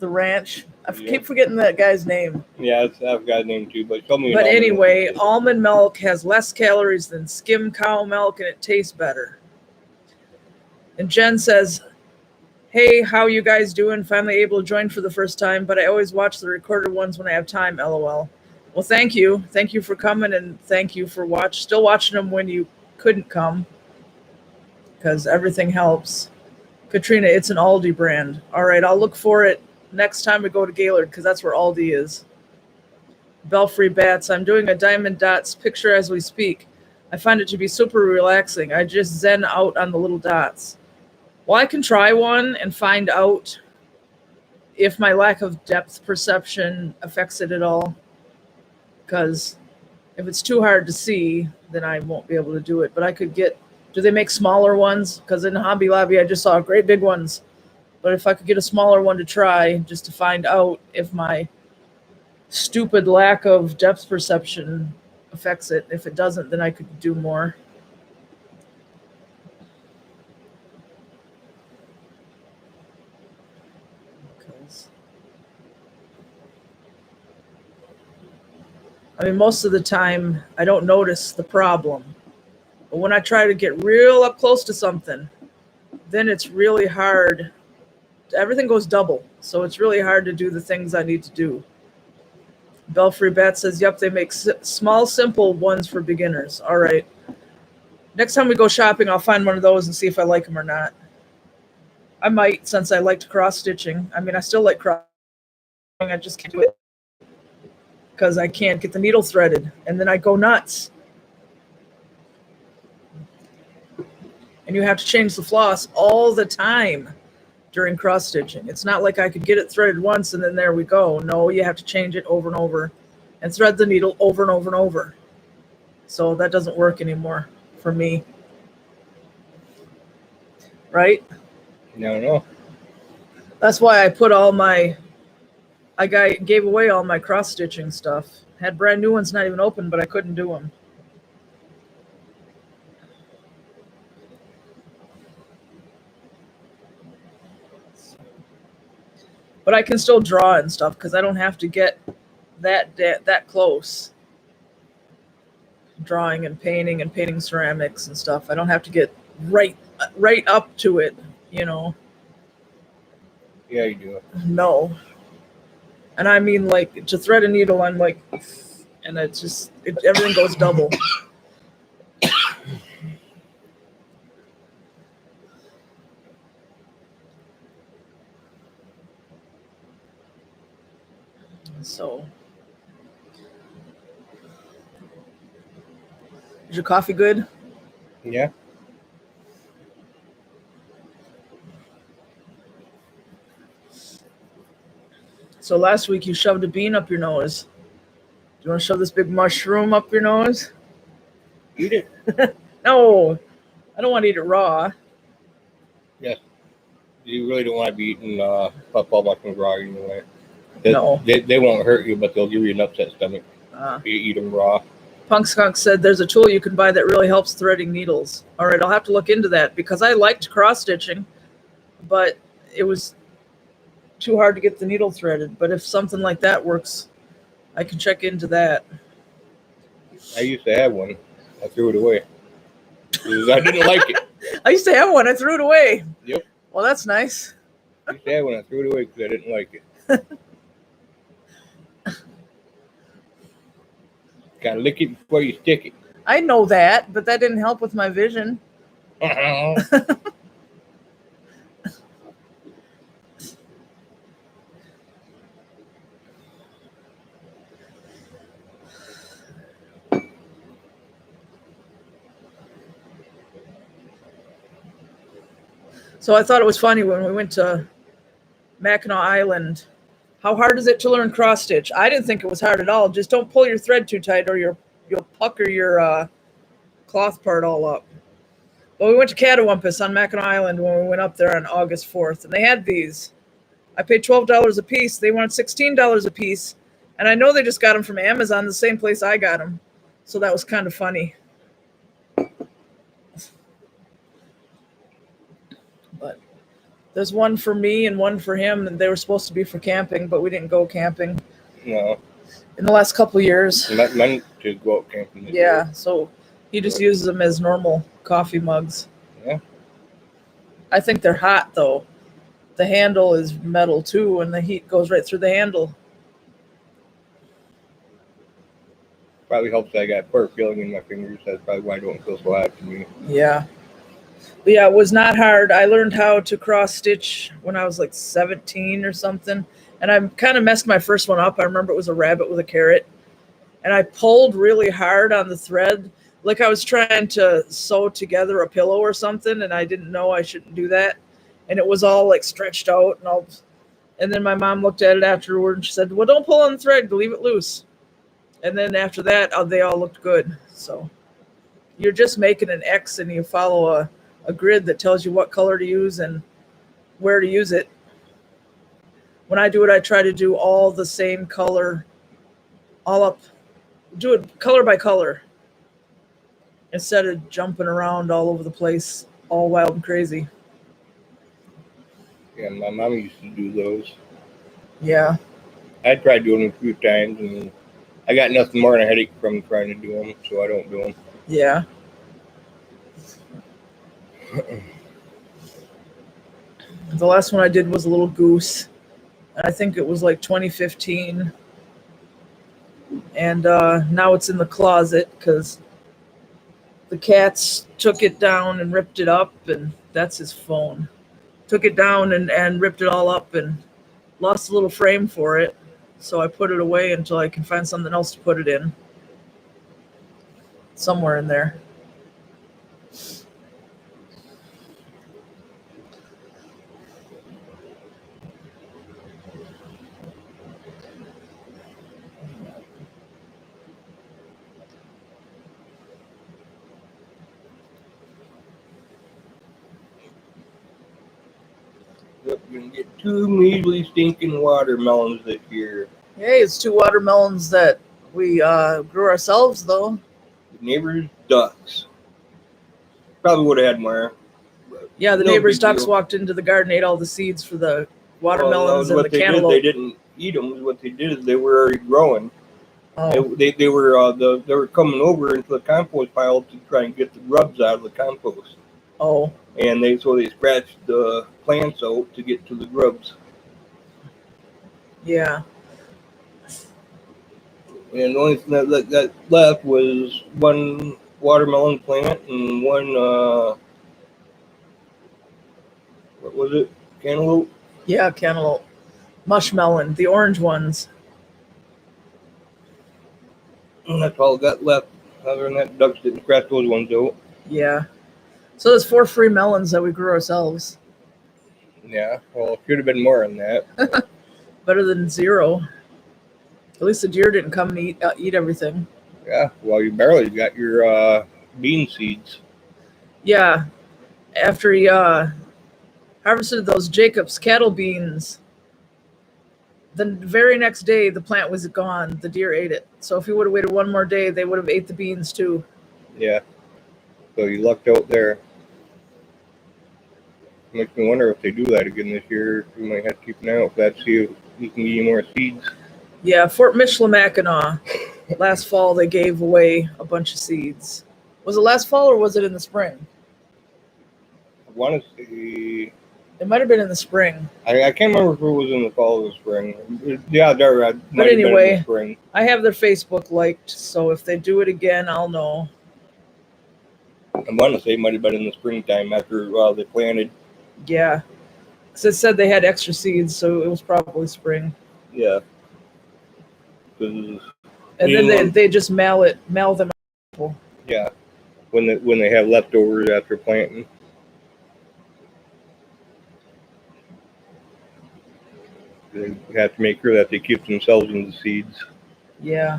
The ranch. keep forgetting that guy's name.
Yeah, I've got a name too, but tell me.
But anyway, almond milk has less calories than skim cow milk, and it tastes better. And Jen says, hey, how you guys doing? Finally able to join for the first time, but I always watch the recorded ones when I have time, LOL. Well, thank you. Thank you for coming, and thank you for still watching them when you couldn't come, because everything helps. Katrina, it's an Aldi brand. All right, I'll look for it next time we go to Gaylord, because that's where Aldi is. Belfry Bats, I'm doing a diamond dots picture as we speak. I find it to be super relaxing. I just zen out on the little dots. Well, I can try one and find out if my lack of depth perception affects it at all. Because if it's too hard to see, then I won't be able to do it. But I could get, do they make smaller ones? Because in Hobby Lobby, I just saw great big ones. But if I could get a smaller one to try, just to find out if my stupid lack of depth perception affects it. If it doesn't, then I could do more. I mean, most of the time, I don't notice the problem. But when I try to get real up close to something, then it's really hard. Everything goes double. So it's really hard to do the things I need to do. Belfry Bat says, yep, they make small, simple ones for beginners. All right. Next time we go shopping, I'll find one of those and see if I like them or not. I might, since I liked cross-stitching. I mean, I still like cross-stitching. I just can't do it because I can't get the needle threaded, and then I go nuts. And you have to change the floss all the time during cross-stitching. It's not like I could get it threaded once and then there we go. No, you have to change it over and over and thread the needle over and over and over. So that doesn't work anymore for me. Right?
No.
That's why I put all my, gave away all my cross-stitching stuff. Had brand new ones not even open, but I couldn't do them. But I can still draw and stuff because I don't have to get that close. Drawing and painting ceramics and stuff. I don't have to get right up to it, you know.
Yeah, you do.
No. And I mean, like, to thread a needle, I'm like, and it's just, everything goes double. So, is your coffee good?
Yeah.
So last week you shoved a bean up your nose. Do you want to shove this big mushroom up your nose?
Eat it.
No, I don't want to eat it raw.
Yes. You really don't want to be eating puffball mushrooms raw anyway.
No.
They won't hurt you, but they'll give you an upset stomach if you eat them raw.
Punk Skunk said there's a tool you can buy that really helps threading needles. All right, I'll have to look into that because I liked cross-stitching, but it was too hard to get the needle threaded. But if something like that works, I can check into that.
I used to have one. I threw it away because I didn't like it.
I used to have one. I threw it away.
Yep.
Well, that's nice.
I used to have one. I threw it away because I didn't like it. Gotta lick it before you stick it.
I know that, but that didn't help with my vision. So I thought it was funny when we went to Mackinac Island. How hard is it to learn cross stitch? I didn't think it was hard at all. Just don't pull your thread too tight or you'll pucker your cloth part all up. Well, we went to Catawampus on Mackinac Island when we went up there on August 4th, and they had these. I paid $12 a piece. They wanted $16 a piece, and I know they just got them from Amazon, the same place I got them. So that was kind of funny. But There's one for me and one for him, and they were supposed to be for camping, but we didn't go camping
No,
in the last couple of years.
meant to go out camping. This
Yeah,
year.
so he just uses them as normal coffee mugs.
Yeah.
I think they're hot, though. The handle is metal, too, and the heat goes right through the handle.
Probably helps that I got poor feeling in my fingers. That's probably why I don't feel so hot to me.
Yeah. But yeah, it was not hard. I learned how to cross stitch when I was like 17 or something. And I kind of messed my first one up. I remember it was a rabbit with a carrot. And I pulled really hard on the thread, like I was trying to sew together a pillow or something. And I didn't know I shouldn't do that. And it was all like stretched out and all. And then my mom looked at it afterward and she said, well, don't pull on the thread, leave it loose. And then after that, they all looked good. So you're just making an X and you follow a grid that tells you what color to use and where to use it. When I do it, I try to do all the same color, all up, do it color by color instead of jumping around all over the place, all wild and crazy.
Yeah, my mom used to do those.
Yeah.
I tried doing them a few times, and I got nothing more than a headache from trying to do them, so I don't do them.
Yeah. The last one I did was a little goose. I think it was like 2015. And now it's in the closet because the cats took it down and ripped it up, and that's his phone. Took it down and ripped it all up and lost a little frame for it. So I put it away until I can find something else to put it in. Somewhere in there.
Yep, you're going to get 2 measly stinking watermelons this year.
Hey, it's 2 watermelons that we grew ourselves, though.
The neighbor's ducks. Probably would have had more.
Yeah, the
No
neighbor's
big
ducks
deal.
walked into the garden, ate all the seeds for the watermelons and
what
the
they
cantaloupe.
did, they didn't eat them. What they did is they were already growing.
Oh,
They were coming over into the compost pile to try and get the grubs out of the compost.
oh,
And they scratched the plants out to get to the grubs.
yeah.
And the only thing that left was 1 watermelon plant and 1 what was it? Cantaloupe?
Yeah, cantaloupe. Mushmelon, the orange ones.
And that's all got left. Other than that, ducks didn't scratch those ones out.
Yeah. So there's 4 free melons that we grew ourselves.
Yeah, well, it should have been more than that.
Better than 0. At least the deer didn't come and eat everything.
Yeah, well, you barely got your bean seeds.
Yeah. After he harvested those Jacob's cattle beans, the very next day the plant was gone. The deer ate it. So if he would have waited 1 more day, they would have ate the beans too.
Yeah, so you lucked out there. Makes me wonder if they do that again this year. We might have to keep an eye out for that, see if we can get you more seeds.
Yeah, Fort Michilimackinac. Last fall they gave away a bunch of seeds. Was it last fall or was it in the spring?
I want to say...
It might have been in the spring.
I can't remember if it was in the fall or the spring. Yeah, there might have been in the spring.
I have their Facebook liked, so if they do it again, I'll know.
I want to say it might have been in the springtime after they planted.
Yeah. Because it said they had extra seeds, so it was probably spring.
Yeah.
And then they just mail them out.
Yeah. When they have leftovers after planting. They have to make sure that they keep themselves in the seeds.
Yeah.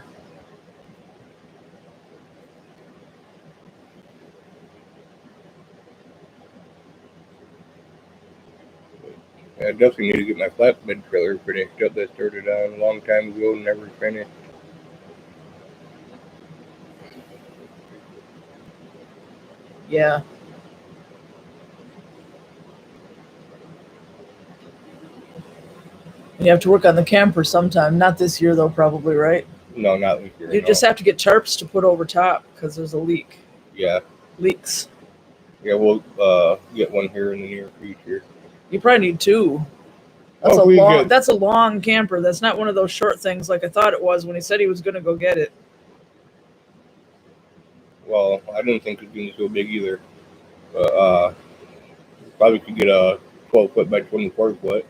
I definitely need to get my flatbed trailer finished up. That started on a long time ago and never finished.
Yeah. You have to work on the camper sometime. Not this year, though, probably, right?
No, not this year.
You just have to get tarps to put over top because there's a leak.
Yeah.
Leaks.
Yeah, we'll get one here in the near future.
You probably need two. That's a long camper. That's not one of those short things like I thought it was when he said he was going to go get it.
Well, I didn't think it was going to be so big either. But probably could get a 12 foot by 24 foot.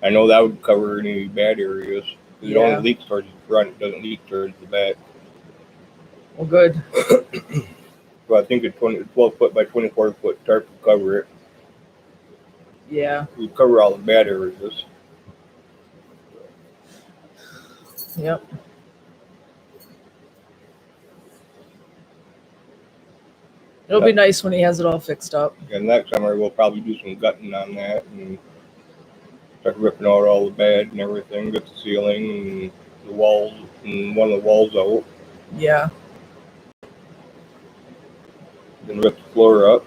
I know that would cover any bad areas. It only leaks towards the front. It doesn't leak towards the back.
Well, good.
So I think a 12 foot by 24 foot tarp will cover it.
Yeah.
We cover all the bad areas.
Yep. It'll be nice when he has it all fixed up.
And next summer we'll probably do some gutting on that and start ripping out all the bad and everything, get the ceiling and the walls and one of the walls out.
Yeah.
Then rip the floor up.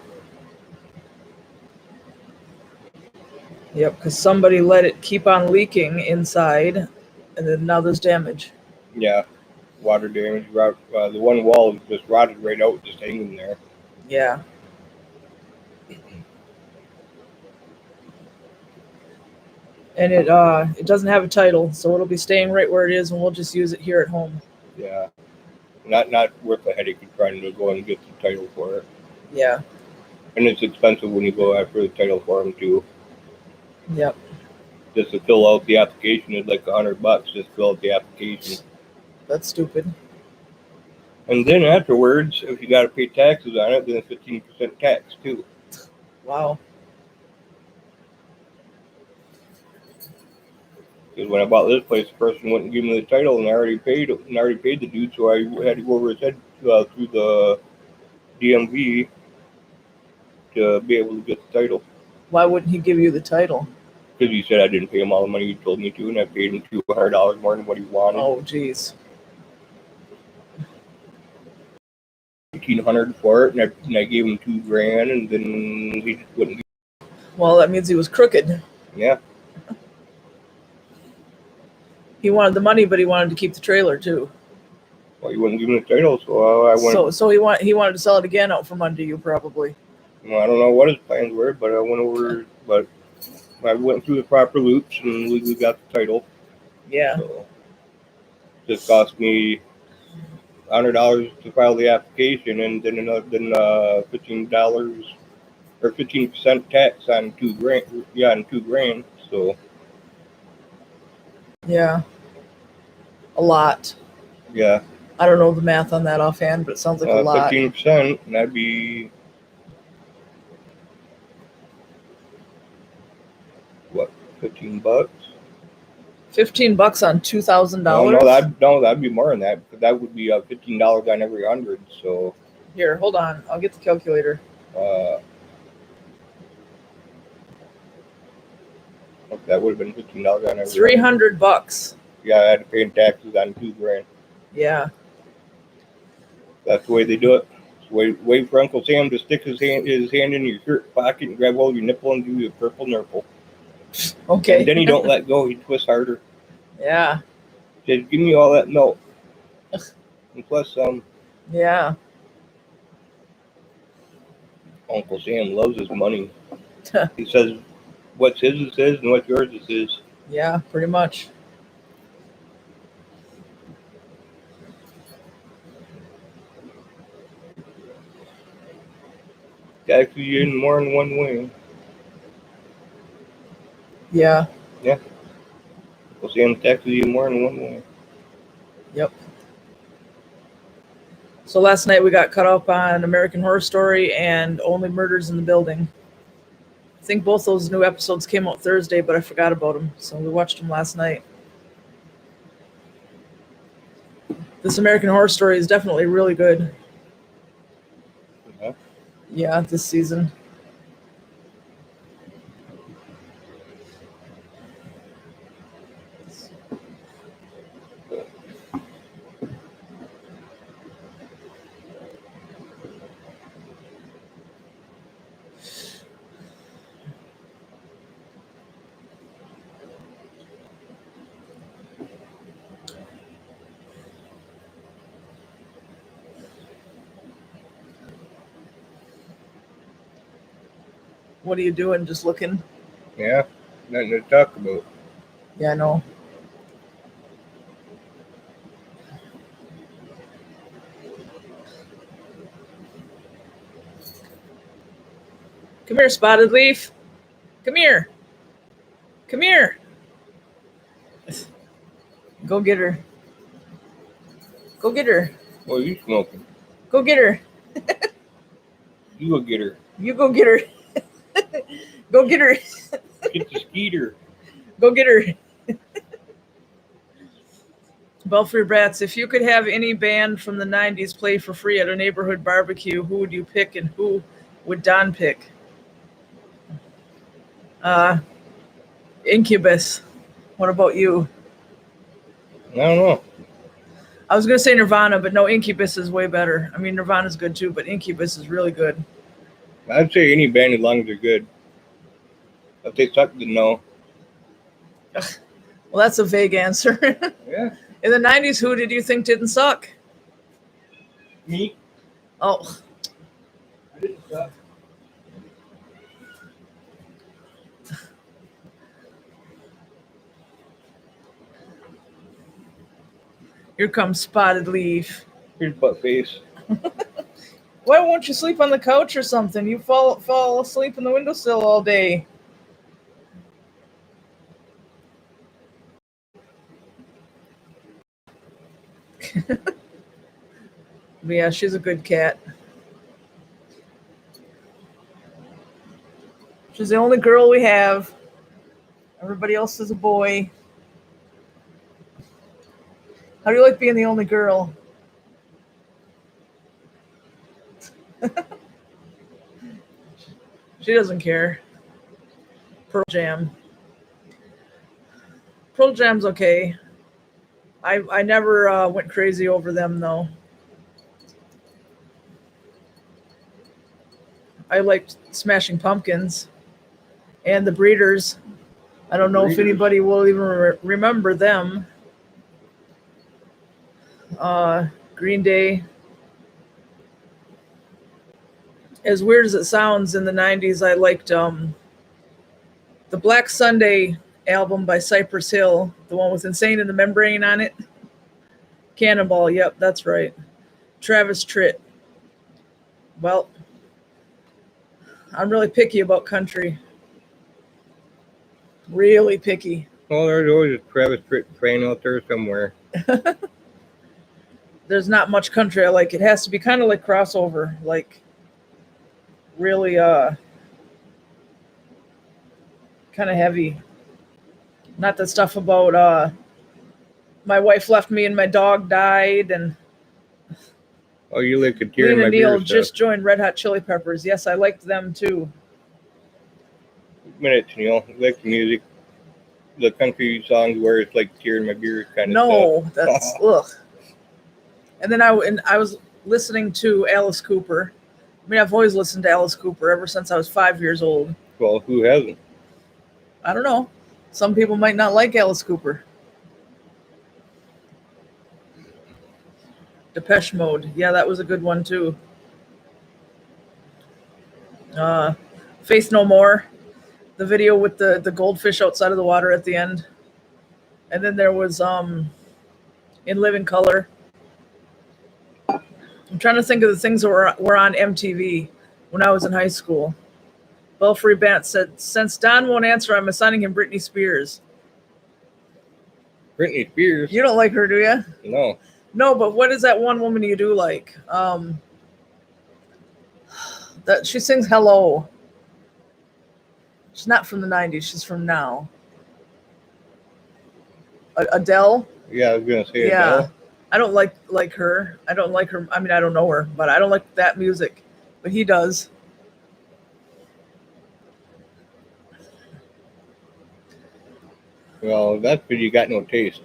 Yep, because somebody let it keep on leaking inside, and then now there's damage.
Yeah, water damage. The one wall is just rotted right out, just hanging there.
Yeah. And it doesn't have a title, so it'll be staying right where it is, and we'll just use it here at home.
Yeah, not worth the headache of trying to go and get the title for it.
Yeah.
And it's expensive when you go after the title for them too.
Yep.
Just to fill out the application is like $100 just to fill out the application.
That's stupid.
And then afterwards, if you got to pay taxes on it, then it's 15% tax too.
Wow.
Because when I bought this place, the person wouldn't give me the title, and I already paid the dude, so I had to go over his head through the DMV to be able to get the title.
Why wouldn't he give you the title?
Because he said I didn't pay him all the money he told me to, and I paid him $200 more than what he wanted.
Oh, jeez.
$1,800 for it, and I gave him $2,000, and then he just wouldn't.
Well, that means he was crooked.
Yeah.
He wanted the money, but he wanted to keep the trailer too.
Well, he wouldn't give me the title, so I went.
So he wanted to sell it again out from under you, probably.
Well, I don't know what his plans were, but I went over. But I went through the proper loops, and we got the title.
Yeah.
So it cost me $100 to file the application, and then $15 or 15% tax on $2,000. Yeah, on $2,000. So.
Yeah. A lot.
Yeah.
I don't know the math on that offhand, but it sounds like a lot.
15%, and that'd be what? $15?
$15 on $2,000.
No, that'd be more than that, because that would be $15 on every 100. So
here, hold on, I'll get the calculator.
That would have been $15 on every.
$300.
Yeah, I had to pay in taxes on $2,000.
Yeah.
That's the way they do it. Wait for Uncle Sam to stick his hand in your shirt pocket and grab hold of your nipple and give you a purple nipple.
Okay.
And then he don't let go. He twists harder.
Yeah.
Says, give me all that milk. And plus some.
Yeah.
Uncle Sam loves his money. He says, what's his is his, and what's yours is his.
Yeah, pretty much.
Taxes you in more than one way.
Yeah.
Yeah. Uncle Sam taxes you more than one way.
Yep. So last night we got caught up on American Horror Story and Only Murders in the Building. I think both those new episodes came out Thursday, but I forgot about them, so we watched them last night. This American Horror Story is definitely really good. Yeah, this season. What are you doing? Just looking?
Yeah, nothing to talk about.
Yeah, I know. Come here, Spotted Leaf. Come here. Come here. Go get her. Go get her.
Well, you smoking.
Go get her.
You go get her.
You go get her. Go get her.
Get the skeeter.
Go get her. Belfry Brats, if you could have any band from the 90s play for free at a neighborhood barbecue, who would you pick and who would Don pick? Incubus. What about you?
I don't know.
I was going to say Nirvana, but no, Incubus is way better. I mean, Nirvana's good too, but Incubus is really good.
I'd say any band as long as they're good. If they suck, then no.
Well, that's a vague answer.
Yeah.
In the 90s, who did you think didn't suck?
Me?
Oh.
I didn't suck.
Here comes Spotted Leaf.
Here's butt face.
Why won't you sleep on the couch or something? You fall asleep in the windowsill all day. But yeah, she's a good cat. She's the only girl we have. Everybody else is a boy. How do you like being the only girl? She doesn't care. Pearl Jam. Pearl Jam's okay. I never went crazy over them though. I liked Smashing Pumpkins and the Breeders. I don't know if anybody will even remember them. Green Day. As weird as it sounds, in the 90s, I liked the Black Sunday album by Cypress Hill, the one with Insane in the Membrane on it. Cannonball, yep, that's right. Travis Tritt. Well, I'm really picky about country. Really picky.
Well, there's always a Travis Tritt fan out there somewhere.
There's not much country I like. It has to be kind of like crossover, like really kind of heavy. Not the stuff about my wife left me and my dog died and
Oh, you like a tear in
Lena
my
Neal
beer
just
stuff.
joined Red Hot Chili Peppers. Yes, I liked them too.
Minutes, Neil. You like the music. The country songs where it's like tear in my beer kind of stuff.
No, that's ugh. And then I was listening to Alice Cooper. I mean, I've always listened to Alice Cooper ever since I was 5 years old.
Well, who hasn't?
I don't know. Some people might not like Alice Cooper. Depeche Mode. Yeah, that was a good one too. Faith No More. The video with the goldfish outside of the water at the end. And then there was In Living Color. I'm trying to think of the things that were on MTV when I was in high school. Belfry Bant said, since Don won't answer, I'm assigning him Britney Spears.
Britney Spears?
You don't like her, do you?
No.
No, but what is that one woman you do like? That she sings Hello. She's not from the 90s. She's from now. Adele?
Yeah, I was going to say
Yeah.
Adele.
I don't like her. I don't like her. I mean, I don't know her, but I don't like that music. But he does.
Well, that's because you got no taste.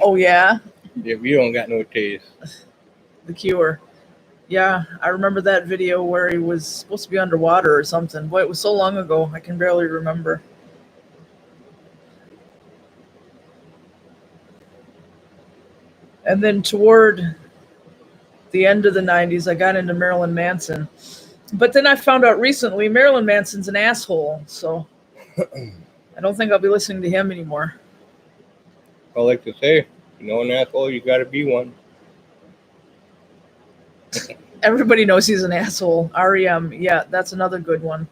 Oh, yeah?
If you don't got no taste.
The Cure. Yeah, I remember that video where he was supposed to be underwater or something. Boy, it was so long ago, I can barely remember. And then toward the end of the 90s, I got into Marilyn Manson. But then I found out recently Marilyn Manson's an asshole, so I don't think I'll be listening to him anymore.
I like to say, you know an asshole, you got to be one.
Everybody knows he's an asshole. REM, yeah, that's another good one.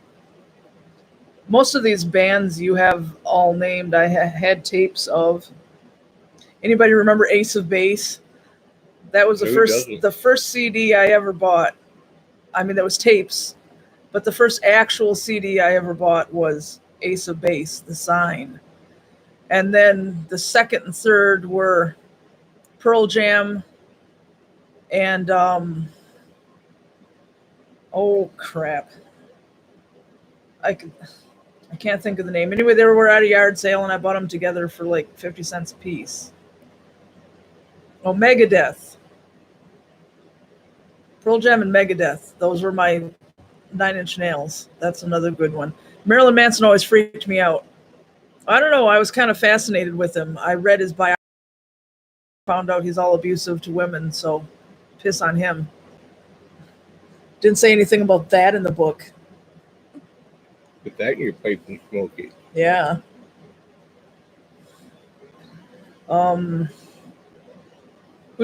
Most of these bands you have all named, I had tapes of. Anybody remember Ace of Base? That was the first CD I ever bought. I mean, that was tapes, but the first actual CD I ever bought was Ace of Base, The Sign. And then the second and third were Pearl Jam and, oh crap. I can't think of the name. Anyway, they were at a yard sale and I bought them together for like 50 cents a piece. Oh, Megadeth. Pearl Jam and Megadeth. Those were my 9 Inch Nails. That's another good one. Marilyn Manson always freaked me out. I don't know. I was kind of fascinated with him. I read his biography, found out he's all abusive to women, so piss on him. Didn't say anything about that in the book.
Put that in your pipe and smoke it.
Yeah. Who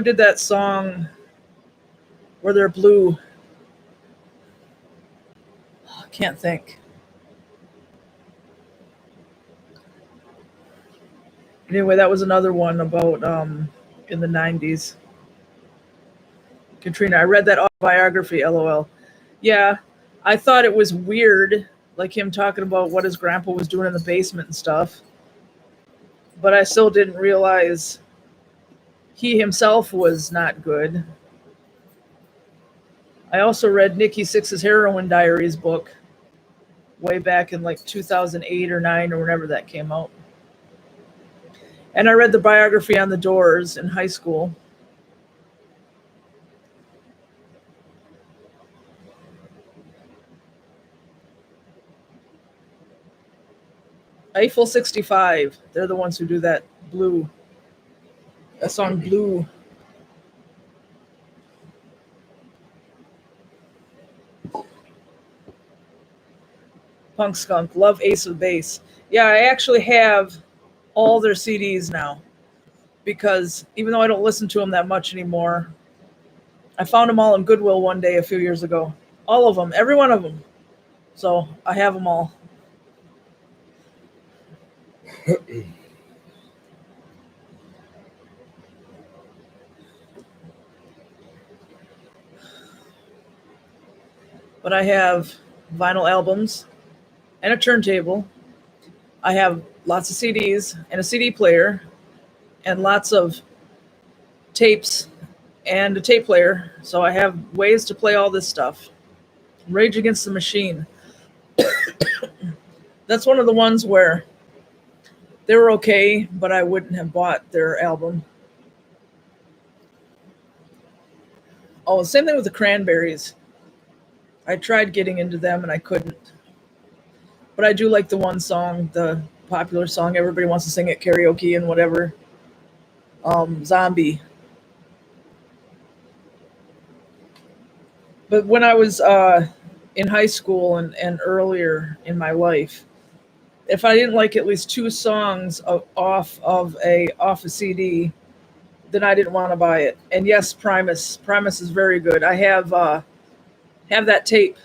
did that song where they're blue? I can't think. Anyway, that was another one about in the 90s. Katrina, I read that autobiography, LOL. Yeah, I thought it was weird, like him talking about what his grandpa was doing in the basement and stuff. But I still didn't realize he himself was not good. I also read Nikki Sixx's Heroin Diaries book way back in like 2008 or 9 or whenever that came out. And I read the biography on the Doors in high school. Eiffel 65. They're the ones who do that Blue. That song Blue. Punk Skunk. Love Ace of Base. Yeah, I actually have all their CDs now. Because even though I don't listen to them that much anymore, I found them all in Goodwill one day a few years ago. All of them. Every one of them. So I have them all. But I have vinyl albums and a turntable. I have lots of CDs and a CD player and lots of tapes and a tape player. So I have ways to play all this stuff. Rage Against the Machine. That's one of the ones where they were okay, but I wouldn't have bought their album. Oh, same thing with the Cranberries. I tried getting into them and I couldn't. But I do like the one song, the popular song everybody wants to sing at karaoke and whatever. Zombie. But when I was in high school and earlier in my life, if I didn't like at least 2 songs off a CD, then I didn't want to buy it. And yes, Primus is very good. I have that tape.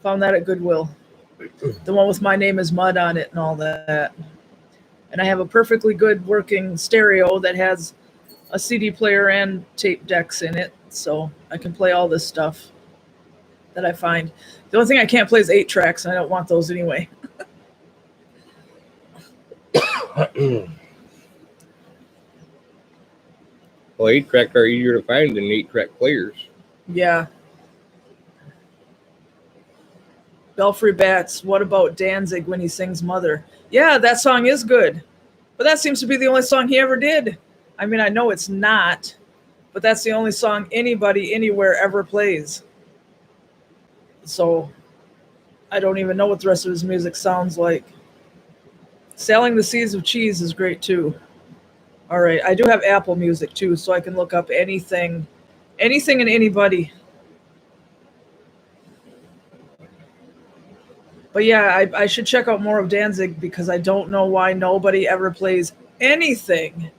Found that at Goodwill. The one with My Name is Mud on it and all that. And I have a perfectly good working stereo that has a CD player and tape decks in it, so I can play all this stuff that I find. The only thing I can't play is 8 tracks, and I don't want those anyway.
Well, 8-track are easier to find than 8-track players.
Yeah. Belfry Bats, what about Danzig when he sings Mother? Yeah, that song is good. But that seems to be the only song he ever did. I mean, I know it's not, but that's the only song anybody anywhere ever plays. So I don't even know what the rest of his music sounds like. Sailing the Seas of Cheese is great too. All right, I do have Apple Music too, so I can look up anything and anybody. But yeah, I should check out more of Danzig because I don't know why nobody ever plays anything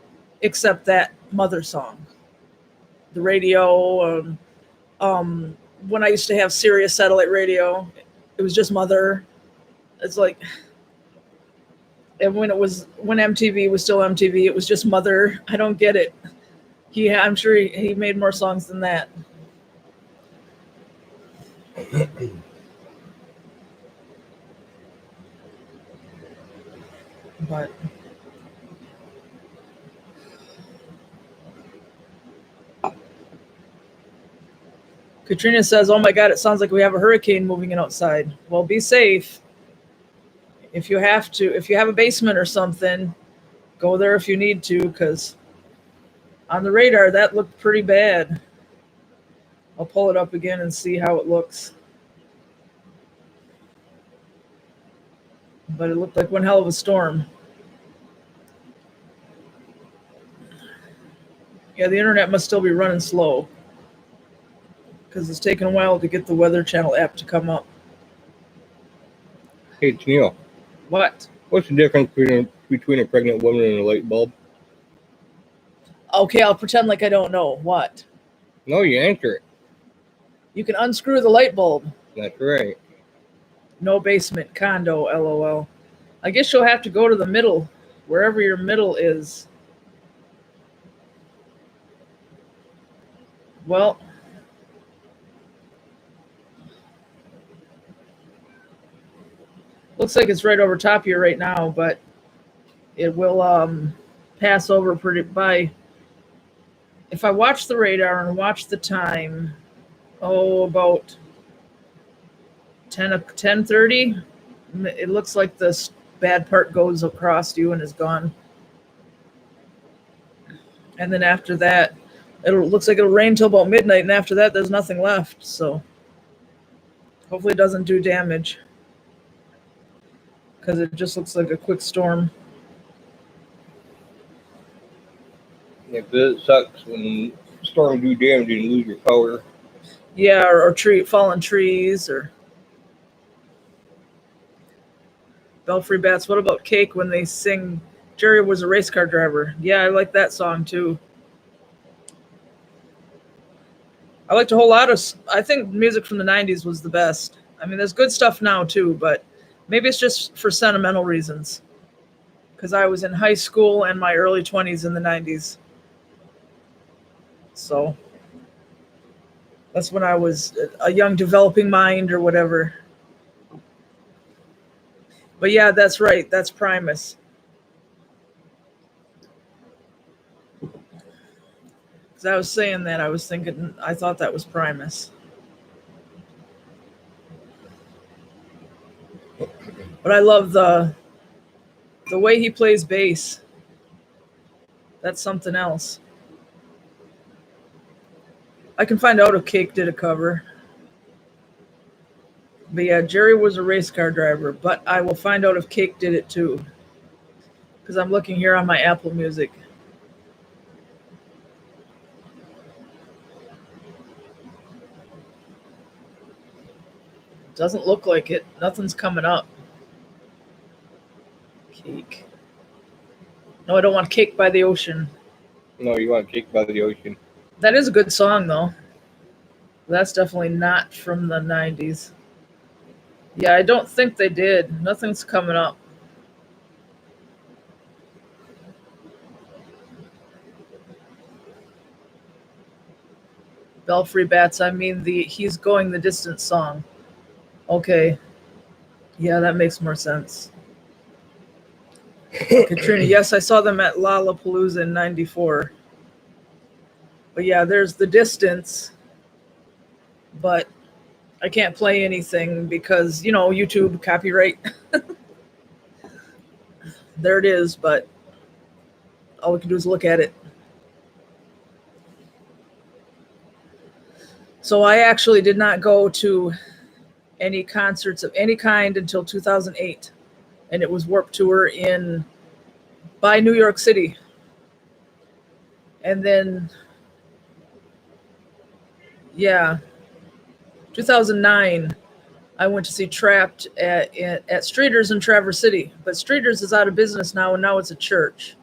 except that Mother song. The radio, when I used to have Sirius satellite radio, it was just Mother. It's like, and when MTV was still MTV, it was just Mother. I don't get it. I'm sure he made more songs than that. But Katrina says, "Oh my God, it sounds like we have a hurricane moving in outside." Well, be safe. If you have a basement or something, go there if you need to, because on the radar that looked pretty bad. I'll pull it up again and see how it looks. But it looked like one hell of a storm. Yeah, the internet must still be running slow because it's taken a while to get the Weather Channel app to come up.
Hey, it's Neil.
What?
What's the difference between a pregnant woman and a light bulb?
Okay, I'll pretend like I don't know. What?
No, you answer it.
You can unscrew the light bulb.
That's right.
No basement, condo, LOL. I guess you'll have to go to the middle, wherever your middle is. Well, looks like it's right over top of you right now, but it will pass over pretty by. If I watch the radar and watch the time, about 10:30, it looks like this bad part goes across you and is gone. And then after that, it looks like it'll rain till about midnight, and after that, there's nothing left. So hopefully it doesn't do damage, because it just looks like a quick storm.
If it sucks when storms do damage and lose your power.
Yeah, or fallen trees, or Belfry Bats. What about Cake when they sing Jerry Was a Race Car Driver? Yeah, I like that song too. I liked a whole lot of, I think music from the 90s was the best. I mean, there's good stuff now too, but maybe it's just for sentimental reasons. Because I was in high school and my early 20s in the 90s. So that's when I was a young developing mind or whatever. But yeah, that's right. That's Primus. Because I was saying that, I thought that was Primus. But I love the way he plays bass. That's something else. I can find out if Cake did a cover. But yeah, Jerry Was a Race Car Driver. But I will find out if Cake did it too. Because I'm looking here on my Apple Music. Doesn't look like it. Nothing's coming up. Cake. No, I don't want Cake by the Ocean.
No, you want Cake by the Ocean.
That is a good song, though. That's definitely not from the 90s. Yeah, I don't think they did. Nothing's coming up. Belfry Bats, I mean the He's Going the Distance song. Okay. Yeah, that makes more sense. Katrina, yes, I saw them at Lollapalooza in 94. But yeah, there's The Distance. But I can't play anything because, YouTube copyright. There it is, but all we can do is look at it. So I actually did not go to any concerts of any kind until 2008. And it was Warped Tour by New York City. And then, 2009, I went to see Trapped at Streeters in Traverse City, but Streeters is out of business now, and now it's a church.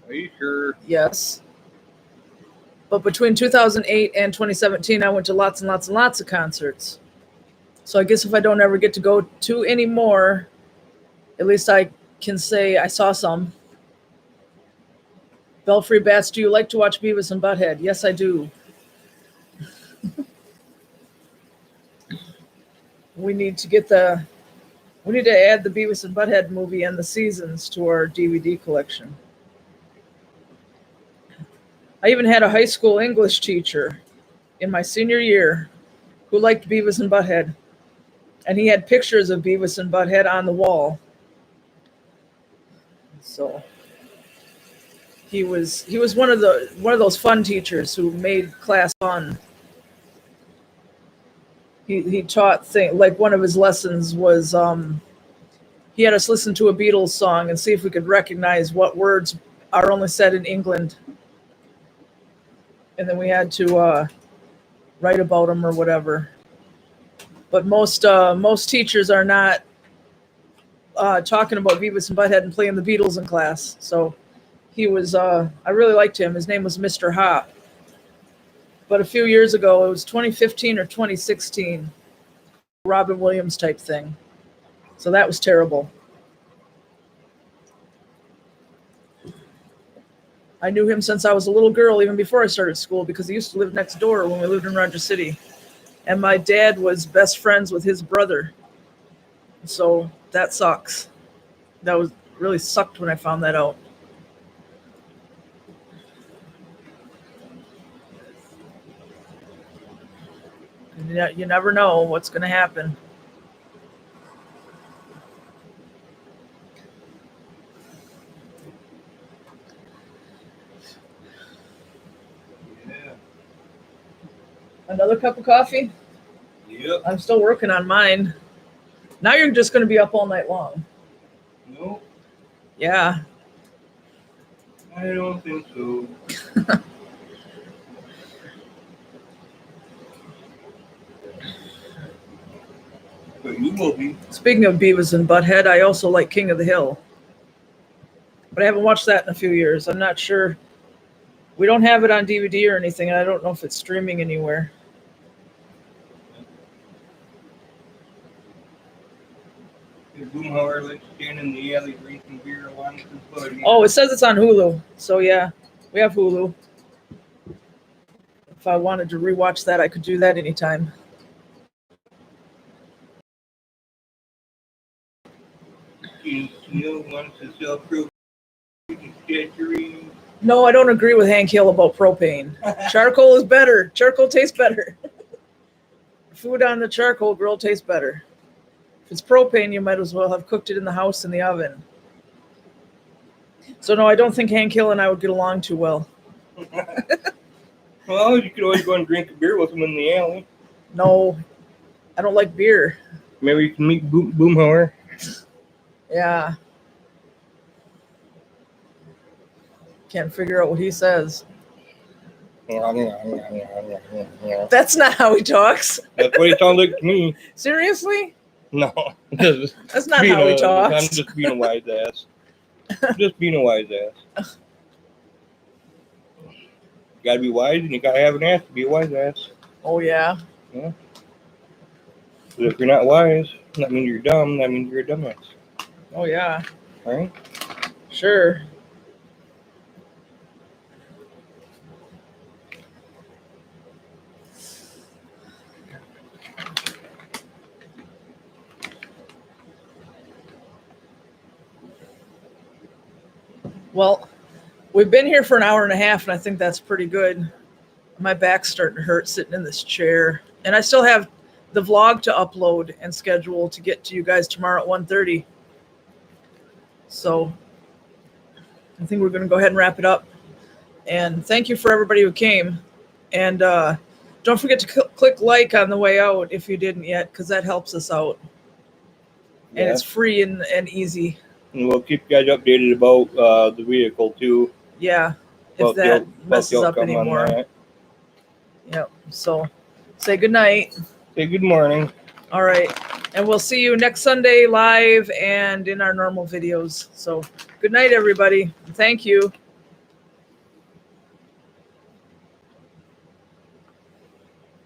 Are you sure?
Yes. But between 2008 and 2017, I went to lots and lots and lots of concerts. So I guess if I don't ever get to go to any more, at least I can say I saw some. Belfry Bats, do you like to watch Beavis and Butthead? Yes, I do. We need to add the Beavis and Butthead movie and the seasons to our DVD collection. I even had a high school English teacher in my senior year who liked Beavis and Butthead. And he had pictures of Beavis and Butthead on the wall. So he was one of those fun teachers who made class fun. He taught things like one of his lessons was he had us listen to a Beatles song and see if we could recognize what words are only said in England. And then we had to write about them or whatever. But most teachers are not talking about Beavis and Butthead and playing the Beatles in class. So he was, I really liked him. His name was Mr. Hop. But a few years ago, it was 2015 or 2016, Robin Williams type thing. So that was terrible. I knew him since I was a little girl, even before I started school, because he used to live next door when we lived in Rogers City. And my dad was best friends with his brother. So that sucks. That was really sucked when I found that out. You never know what's going to happen.
Yeah.
Another cup of coffee?
Yep.
I'm still working on mine. Now you're just going to be up all night long.
No,
Yeah.
I don't think so. But you will be.
Speaking of Beavis and Butthead, I also like King of the Hill. But I haven't watched that in a few years. I'm not sure. We don't have it on DVD or anything, and I don't know if it's streaming anywhere.
Boomhauer likes standing in the alley drinking beer along with his buddy.
Oh, it says it's on Hulu. So yeah, we have Hulu. If I wanted to rewatch that, I could do that anytime.
Neil wants to sell propane.
No, I don't agree with Hank Hill about propane. Charcoal is better. Charcoal tastes better. Food on the charcoal grill tastes better. If it's propane, you might as well have cooked it in the house in the oven. So no, I don't think Hank Hill and I would get along too well.
Well, you could always go and drink a beer with him in the alley.
No, I don't like beer.
Maybe you can meet Boomhauer.
Yeah. Can't figure out what he says. That's not how he talks.
That's what he sounds like to me.
Seriously?
No.
That's not how he talks.
I'm just being a wise ass. Just being a wise ass. You gotta be wise and you gotta have an ass to be a wise ass.
Oh, yeah.
Yeah. But if you're not wise, that means you're dumb. That means you're a dumbass.
Oh, yeah.
Right?
Sure. Well, we've been here for an hour and a half, and I think that's pretty good. My back's starting to hurt sitting in this chair. And I still have the vlog to upload and schedule to get to you guys tomorrow at 1:30. So I think we're going to go ahead and wrap it up. And thank you for everybody who came. And don't forget to click like on the way out if you didn't yet, because that helps us out. And it's free and easy.
And we'll keep you guys updated about the vehicle too.
Yeah, if that messes up anymore. Yep. So say good night.
Say good morning.
All right. And we'll see you next Sunday live and in our normal videos. So good night, everybody. Thank you.